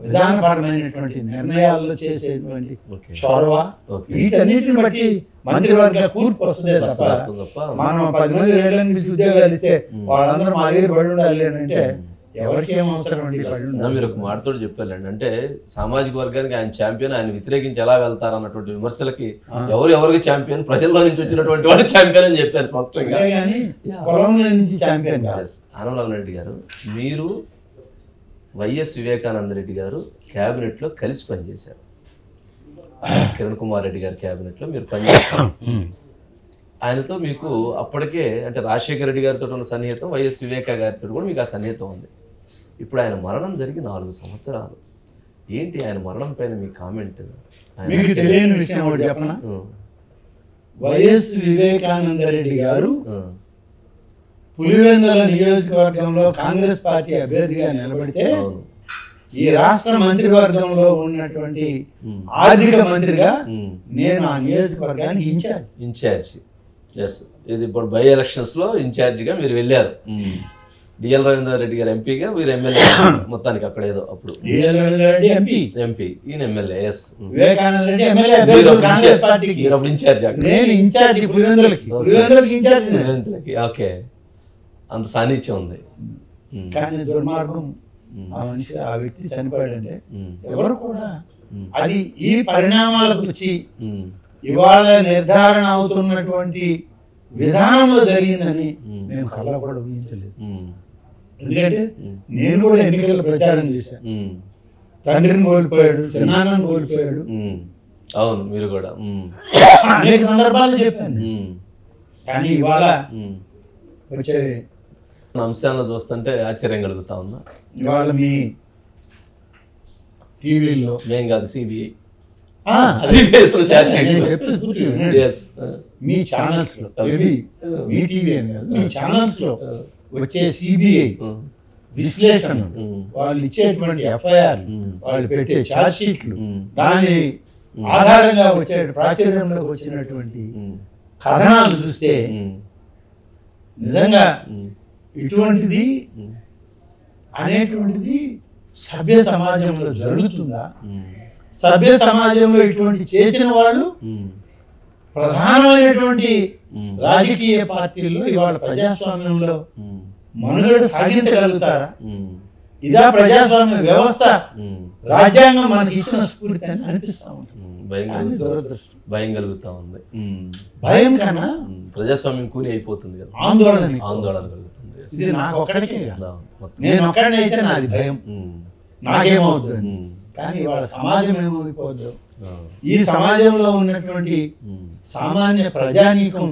విధానపరమైనటువంటి నిర్ణయాల్లో చేసేటువంటి చొరవ, వీటన్నిటిని బట్టి మంత్రివర్గ కూర్పు వస్తుందే తప్ప మనం 10 మంది రేళ్ళని పిలిచి ఉద్యోగాలు ఇస్తే వాళ్ళందరూ మా దగ్గర పడి ఉండాలి అంటే ఎవరికి ఏం అవసరం అండి? మీరు ఒక మాటతో చెప్పారండి, అంటే సామాజిక వర్గానికి ఆయన ఛాంపియన్, ఆయన వ్యతిరేకించి ఎలా వెళ్తారు అన్నటువంటి విమర్శలకి ఎవరికి ఛాంపియన్, ప్రజల్లో నుంచి వచ్చినటువంటి వాడు ఛాంపియన్ అని చెప్పారు స్పష్టంగా. ఆనందరావు రెడ్డి గారు, మీరు వైఎస్ వివేకానంద రెడ్డి గారు క్యాబినెట్లో కలిసి పనిచేశారు. కిరణ్ కుమార్ రెడ్డి గారి క్యాబినెట్లో మీరు పనిచేశారు. ఆయనతో మీకు అప్పటికే అంటే రాజశేఖర రెడ్డి గారితో ఉన్న సన్నిహితం, వైఎస్ వివేక గారితో కూడా మీకు ఆ సన్నిహితం ఉంది. ఇప్పుడు ఆయన మరణం జరిగి 4 సంవత్సరాలు. ఏంటి ఆయన మరణం పైన మీ కామెంట్? మీకు తెలియని విషయం ఒకటి చెప్పనా? వైఎస్ వివేకానంద రెడ్డి గారు పులివెందుల నియోజకవర్గంలో కాంగ్రెస్ పార్టీ అభ్యర్థిగా నిలబడితే ఈ రాష్ట్ర మంత్రివర్గంలో ఉన్నటువంటి ఆర్థిక మంత్రిగా నేను ఆ నియోజకవర్గానికి ఇన్ఛార్జ్. ఎస్, ఇది ఇప్పుడు బై ఎలక్షన్స్ లో ఇన్ఛార్జిగా మీరు వెళ్ళారు. డిఎల్ రవీంద్రారెడ్డి గారు ఎంపీగా, మీరు ఎమ్మెల్యే మొత్తానికి అక్కడ ఏదో అప్పుడు డిఎల్ రవీంద్రారెడ్డి ఎంపీ, ఈయన MLA. Yes, Vivekananda Reddy MLA Congress పార్టీకి. మీరు అప్పుడు ఇన్ఛార్జ్, నేను ఇన్ఛార్జ్ పులివెందులకి ఇన్ఛార్జ్. ఓకే, అంత సాన్నిధ్యం ఉంది. కానీ దుర్మార్గం, ఆ మనిషి, ఆ వ్యక్తి చనిపోయాడంటే ఎవరు కూడా అది ఈ పరిణామాలకు వచ్చి ఇవాళ నిర్ధారణ అవుతున్నటువంటి విధానంలో జరిగిందని మేము కళ్ళ కూడా ఊహించలేదు. ఎందుకంటే నేను కూడా ఎన్నికల ప్రచారం చేశాను. తండ్రిని కోల్పోయాడు, చిన్నాన్నని కోల్పోయాడు. అవును, మీరు కూడా అనేక సందర్భాల్లో చెప్పాను. కానీ ఇవాళ వచ్చే అంశాలను చూస్తుంటే ఆశ్చర్యం కలుగుతా ఉందా? ఇవాళ మీ టీవీలో మేం కాదు, సిబిఐ మీ ఛానల్స్ లో, మీ టీవీ అని కాదు, మీ ఛానల్స్ లో వచ్చే సిబిఐ విశ్లేషణ, వాళ్ళు ఇచ్చేటువంటి ఎఫ్ఐఆర్, వాళ్ళు పెట్టే ఛార్జ్ షీట్లు, దాని ఆధారంగా వచ్చే ప్రాచుర్యంలోకి వచ్చినటువంటి కథనాలు చూస్తే నిజంగా ఇటువంటిది అనేటువంటిది సభ్య సమాజంలో జరుగుతుందా? సభ్య సమాజంలో ఇటువంటి చేసిన వాళ్ళు ప్రధానమైనటువంటి రాజకీయ పార్టీల్లో ఇవాళ ప్రజాస్వామ్యంలో మనుగడ సాగించగలుగుతారా? ఇదా ప్రజాస్వామ్య వ్యవస్థ, రాజ్యాంగం మనకి ఇచ్చిన స్ఫూర్తి అని అనిపిస్తా ఉంటుంది. భయం కలుగుతా ఉంది. భయం కన్నా ప్రజాస్వామ్యం కూలి అయిపోతుంది కదా, ఆందోళన కలుగుతుంది. ఇది నాకు ఒక్కడికే కాదు, నేను ఒక్కడైతే నాది భయం, నాకేమవుతుంది. కానీ వాళ్ళ సమాజం ఏమైపోద్దు, ఈ సమాజంలో ఉన్నటువంటి సామాన్య ప్రజానీకం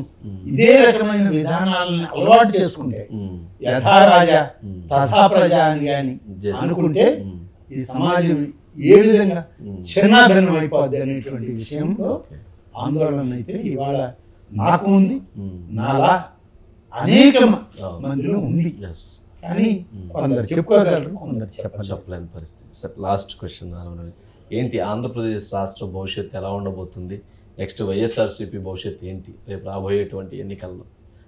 ఇదే రకమైన విధానాలను అలవాటు చేసుకుంటే, యథా రాజా తథా ప్రజ అని కానీ అనుకుంటే ఈ సమాజం ఏ విధంగా చిన్నాభిన్నం అయిపోద్ది అనేటువంటి విషయంలో ఆందోళన అయితే ఇవాళ నాకు ఉంది, నాలా అనేక మందిలో ఉంది. కానీ కొందరు చెప్పుకోగలరు, కొందరు చెప్పలేని పరిస్థితి. సార్, లాస్ట్ క్వశ్చన్, ఏంటి ఆంధ్రప్రదేశ్ రాష్ట్ర భవిష్యత్తు ఎలా ఉండబోతుంది? నెక్స్ట్ వైఎస్ఆర్సీపీ భవిష్యత్తు ఏంటి రేపు రాబోయేటువంటి ఎన్నికల్లో?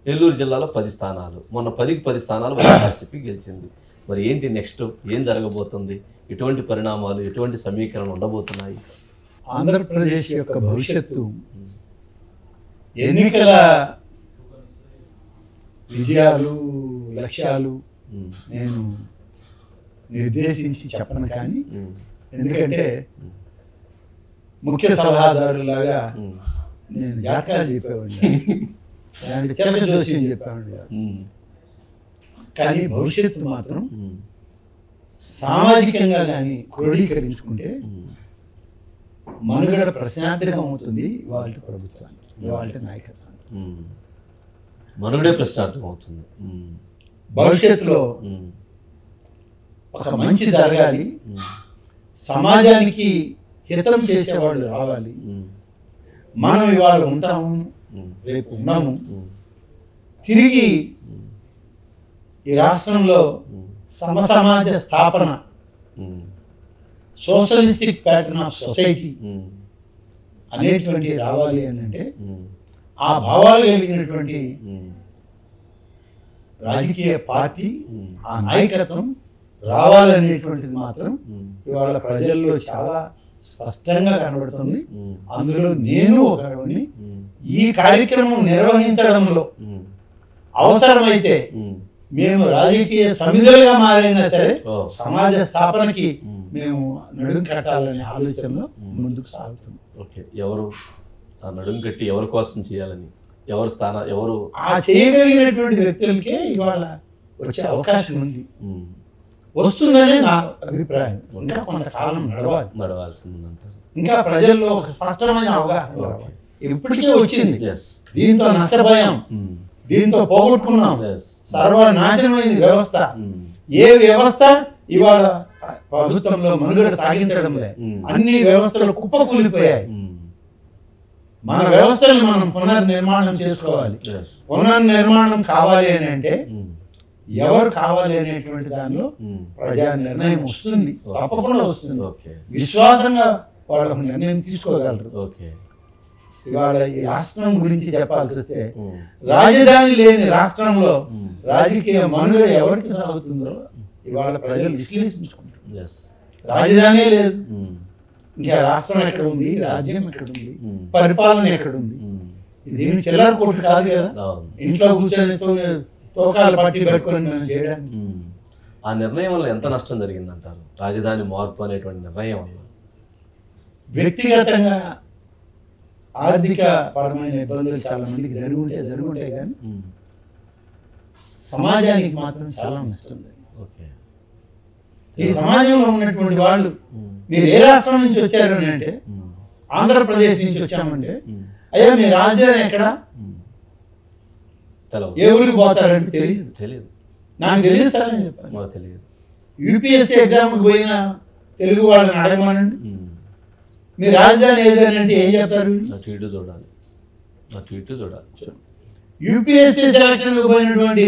నెల్లూరు జిల్లాలో 10 స్థానాలు, మొన్న 10కి 10 స్థానాలు వైఎస్ఆర్సీపీ గెలిచింది. మరి ఏంటి నెక్స్ట్, ఏం జరగబోతుంది? ఎటువంటి పరిణామాలు, ఎటువంటి సమీకరణలు ఉండబోతున్నాయి? ఆంధ్రప్రదేశ్ యొక్క భవిష్యత్తు ఎన్నికల విజయాలు, లక్ష్యాలు నేను నిర్దేశించి చెప్పను. కానీ ఎందుకంటే ముఖ్య సలహాదారులాగా నేను జాతకాలు చెప్పేవాడిని, దానికి చిలక జోస్యం చెప్పేవాడిని కాదు. కానీ భవిష్యత్తు మాత్రం సామాజికంగా కానీ క్రోడీకరించుకుంటే మనుగడ ప్రశాంతంగా అవుతుంది వాళ్ళ ప్రభుత్వానికి, వాళ్ళ నాయకత్వానికి. మనుగడే ప్రశ్నార్థం అవుతుంది. భవిష్యత్తులో ఒక మంచి జరగాలి, సమాజానికి హితం చేసేవాళ్ళు రావాలి. మనం ఇవాళ ఉంటాము, రేపు ఉన్నాము. తిరిగి ఈ రాష్ట్రంలో సమసమాజ స్థాపన, సోషలిస్టిక్ ప్యాటర్న్ ఆఫ్ సొసైటీ అనేటువంటి రావాలి అని అంటే ఆ భావాలు కలిగినటువంటి రాజకీయ పార్టీ, ఆ నాయకత్వం రావాలనేటువంటిది మాత్రం ఇవాళ ప్రజల్లో చాలా స్పష్టంగా కనబడుతుంది. అందులో నేను ఒకరిని ఈ కార్యక్రమం నిర్వహించడంలో అవసరమైతే మేము రాజకీయ సమిధులుగా మారైనా సరే సమాజ స్థాపనకి మేము నడుం కట్టాలనే ఆలోచనలో ముందుకు సాగుతుంది. ఓకే, ఎవరు ఆ నడుం కట్టి ఎవరి కోసం చేయాలని, ఎవరు ఎవరు ఆ చేయగలిగినటువంటి వ్యక్తులకే ఇవాళ వచ్చే అవకాశం ఉంది, వస్తుందనే నా అభిప్రాయం. ఇంకా కొంతకాలం నడవాల్సింది అంటారు. ఇంకా ప్రజల్లో ఒక స్పష్టమైన అవగాహన రావాలి. ఇప్పటికే వచ్చింది. దీంతో నష్టపోయాం, దీంతో పోగొట్టుకున్నాం, సర్వనాశనమైంది వ్యవస్థ. ఏ వ్యవస్థ ఇవాళ ప్రభుత్వంలో మనుగడ సాగించడం లేదు. అన్ని వ్యవస్థలు కుప్పకూలిపోయాయి. మన వ్యవస్థలను మనం పునర్నిర్మాణం చేసుకోవాలి. పునర్నిర్మాణం కావాలి అని అంటే ఎవరు కావాలి అనేటువంటి దానిలో ప్రజా నిర్ణయం వస్తుంది, తప్పకుండా వస్తుంది. విశ్వాసంగా వాళ్ళకు నిర్ణయం తీసుకోగలరు. ఇవాళ ఈ రాష్ట్రం గురించి చెప్పాల్సి వస్తే, రాజధాని లేని రాష్ట్రంలో రాజకీయ మనుగడ ఎవరికి సాగుతుందో ఇవాళ ప్రజలు విశ్లేషించుకుంటారు. రాజధాని లేదు, ఇంకా రాష్ట్రం ఎక్కడ ఉంది, రాజ్యం ఎక్కడ ఉంది, పరిపాలన ఎక్కడ ఉంది? ఇదేమి చిల్లర కొట్టు కాదు కదా, ఇంట్లో కూర్చొని తోకాలు పట్టి పెట్టుకొని మనం చేయడానికి. ఆ నిర్ణయం వల్ల ఎంత నష్టం జరిగిందంటారు? రాజధాని మార్పు అనేటువంటి నిర్ణయం వల్ల వ్యక్తిగతంగా ఆర్థిక పరమైన ఇబ్బందులు చాలా మందికి జరుగుంటాయి కానీ సమాజానికి మాత్రం చాలా నష్టం జరిగింది. ఈ సమాజంలో ఉన్నటువంటి వాళ్ళు, మీరు ఏ రాష్ట్రం నుంచి వచ్చారు అని అంటే, ఆంధ్రప్రదేశ్ నుంచి వచ్చామంటే, అయ్యా మీ రాజధాని ఎక్కడ, ఏ ఊరికి పోతారంటే తెలియదు. నాకు తెలియదు సార్ అని చెప్పాను. తెలియదు. యూపీఎస్సీ ఎగ్జామ్కి పోయిన తెలుగు వాళ్ళని అడగమనండి, మీ రాజధాని ఏదని అంటే ఏం చెప్తారు? చూడాలి. యూపీఎస్సీ సెలక్షన్లకు పోయినటువంటి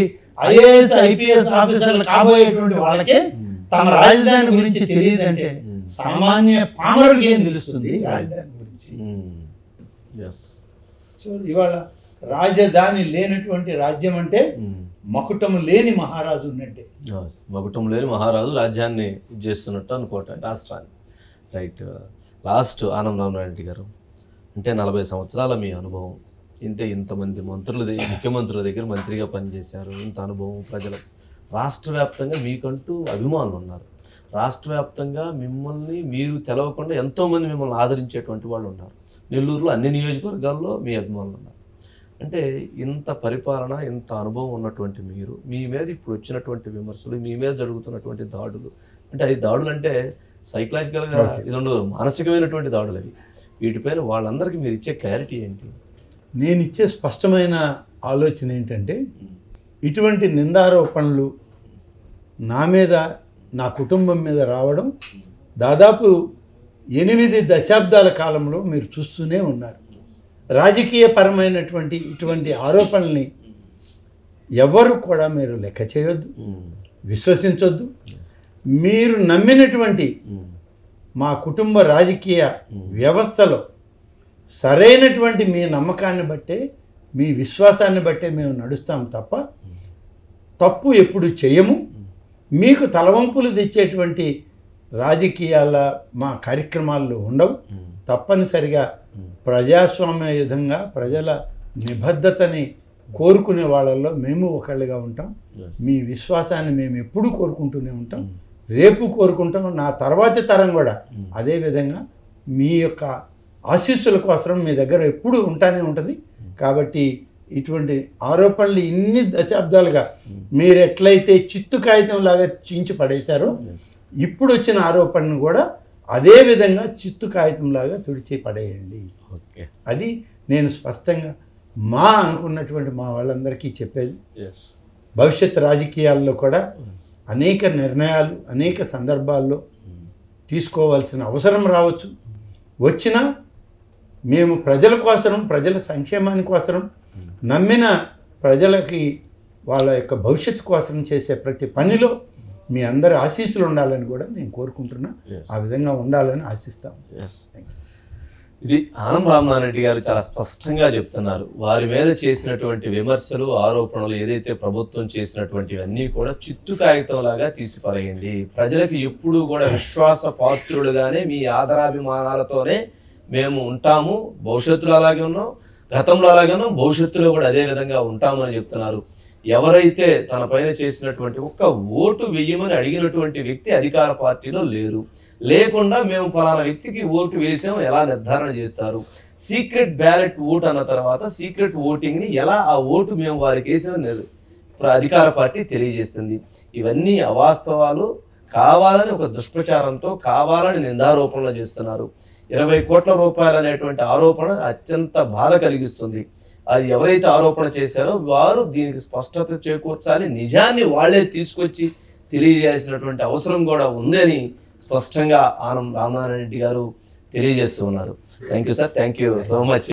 ఐఏఎస్ ఐపీఎస్ ఆఫీసర్లు కాబోయేటువంటి వాళ్ళకే తమ రాజధాని గురించి తెలియదంటే సామాన్య పామరుడికి ఏం తెలుస్తుంది రాజధాని గురించి? సో ఇవాళ రాజధాని లేనటువంటి రాజ్యం అంటే మకుటము లేని మహారాజు ఉన్నట్టే. మకుటము లేని మహారాజు రాజ్యాన్ని చేస్తున్నట్టు అనుకోవటం రాష్ట్రాన్ని. రైట్. లాస్ట్ ఆనం రామనారాయణ గారు, అంటే 40 సంవత్సరాల మీ అనుభవం, ఇంతమంది ముఖ్యమంత్రుల దగ్గర మంత్రిగా పనిచేశారు, ఇంత అనుభవం, ప్రజలు రాష్ట్ర వ్యాప్తంగా మీకంటూ అభిమానులు ఉన్నారు. రాష్ట్ర వ్యాప్తంగా మిమ్మల్ని మీరు తెలవకుండా ఎంతోమంది మిమ్మల్ని ఆదరించేటువంటి వాళ్ళు ఉన్నారు. నెల్లూరులో అన్ని నియోజకవర్గాల్లో మీ అభిమానులు ఉన్నారు. అంటే ఇంత పరిపాలన, ఇంత అనుభవం ఉన్నటువంటి మీరు, మీ మీద ఇప్పుడు వచ్చినటువంటి విమర్శలు, మీ మీద జరుగుతున్నటువంటి దాడులు, అంటే అది దాడులు అంటే సైకలాజికల్గా ఇది ఉండదు, మానసికమైనటువంటి దాడులు అవి. వీటిపైన వాళ్ళందరికీ మీరు ఇచ్చే క్లారిటీ ఏంటి? నేను ఇచ్చే స్పష్టమైన ఆలోచన ఏంటంటే, ఇటువంటి నిందారోపణలు నా మీద, నా కుటుంబం మీద రావడం దాదాపు 8 దశాబ్దాల కాలంలో మీరు చూస్తూనే ఉన్నారు. రాజకీయ పరమైనటువంటి ఇటువంటి ఆరోపణల్ని ఎవరు కూడా మీరు లెక్క చేయొద్దు, విశ్వసించొద్దు. మీరు నమ్మినటువంటి మా కుటుంబ రాజకీయ వ్యవస్థలో సరైనటువంటి మీ నమ్మకాన్ని బట్టే, మీ విశ్వాసాన్ని బట్టే మేము నడుస్తాం తప్ప తప్పు ఎప్పుడు చేయము. మీకు తలవంపులు తెచ్చేటువంటి రాజకీయాల మా కార్యక్రమాల్లో ఉండవు. తప్పనిసరిగా ప్రజాస్వామ్యయుధంగా ప్రజల నిబద్ధతని కోరుకునే వాళ్ళల్లో మేము ఒకళ్ళుగా ఉంటాం. మీ విశ్వాసాన్ని మేము ఎప్పుడూ కోరుకుంటూనే ఉంటాం, రేపు కోరుకుంటాం, నా తర్వాతి తరం కూడా అదేవిధంగా మీ యొక్క ఆశీస్సుల కోసం మీ దగ్గర ఎప్పుడు ఉంటానే ఉంటుంది. కాబట్టి ఇటువంటి ఆరోపణలు ఇన్ని దశాబ్దాలుగా మీరు ఎట్లయితే చిత్తు కాగితం లాగా చించి పడేశారో, ఇప్పుడు వచ్చిన ఆరోపణను కూడా అదే విధంగా చిత్తు కాగితంలాగా తుడిచి పడేయండి. అది నేను స్పష్టంగా అనుకున్నటువంటి మా వాళ్ళందరికీ చెప్పేది. భవిష్యత్ రాజకీయాల్లో కూడా అనేక నిర్ణయాలు అనేక సందర్భాల్లో తీసుకోవాల్సిన అవసరం రావచ్చు. వచ్చినా మేము ప్రజల కోసం, ప్రజల సంక్షేమాని కోసం, నమ్మిన ప్రజలకి వాళ్ళ యొక్క భవిష్యత్తు కోసం చేసే ప్రతి పనిలో మీ అందరి ఆశీస్సులు ఉండాలని కూడా నేను కోరుకుంటున్నా. ఆ విధంగా ఉండాలని ఆశిస్తాం. ఇది ఆనం రామనారాయణ రెడ్డి గారు చాలా స్పష్టంగా చెప్తున్నారు. వారి మీద చేసినటువంటి విమర్శలు, ఆరోపణలు ఏదైతే ప్రభుత్వం చేసినటువంటివన్నీ కూడా చిత్తు కాగితం లాగా తీసిపారేయండి. ప్రజలకు ఎప్పుడూ కూడా విశ్వాస పాత్రులుగానే మీ ఆదరాభిమానాలతోనే మేము ఉంటాము. భవిష్యత్తులో అలాగే ఉన్నాం, గతంలో అలాగే ఉన్నాం, భవిష్యత్తులో కూడా అదే విధంగా ఉంటామని చెప్తున్నారు. ఎవరైతే తన పైన చేసినటువంటి ఒక్క ఓటు వేయమని అడిగినటువంటి వ్యక్తి అధికార పార్టీలో లేరు. లేకుండా మేము ఫలానా వ్యక్తికి ఓటు వేసాం ఎలా నిర్ధారణ చేస్తారు? సీక్రెట్ బ్యాలెట్ ఓటు అన్న తర్వాత సీక్రెట్ ఓటింగ్ని ఎలా ఆ ఓటు మేము వారికి వేసామని అధికార పార్టీ తెలియజేస్తుంది. ఇవన్నీ అవాస్తవాలు. కావాలని ఒక దుష్ప్రచారంతో కావాలని నిందారోపణలు చేస్తున్నారు. 20 కోట్ల రూపాయలు అనేటువంటి ఆరోపణ అత్యంత బాధ కలిగిస్తుంది. అది ఎవరైతే ఆరోపణ చేశారో వారు దీనికి స్పష్టత చేకూర్చాలి. నిజాన్ని వాళ్ళే తీసుకొచ్చి తెలియజేయాల్సినటువంటి అవసరం కూడా ఉందని స్పష్టంగా ఆనం రామనారాయణ రెడ్డి గారు తెలియజేస్తూ ఉన్నారు. Thank you sir, thank you so much.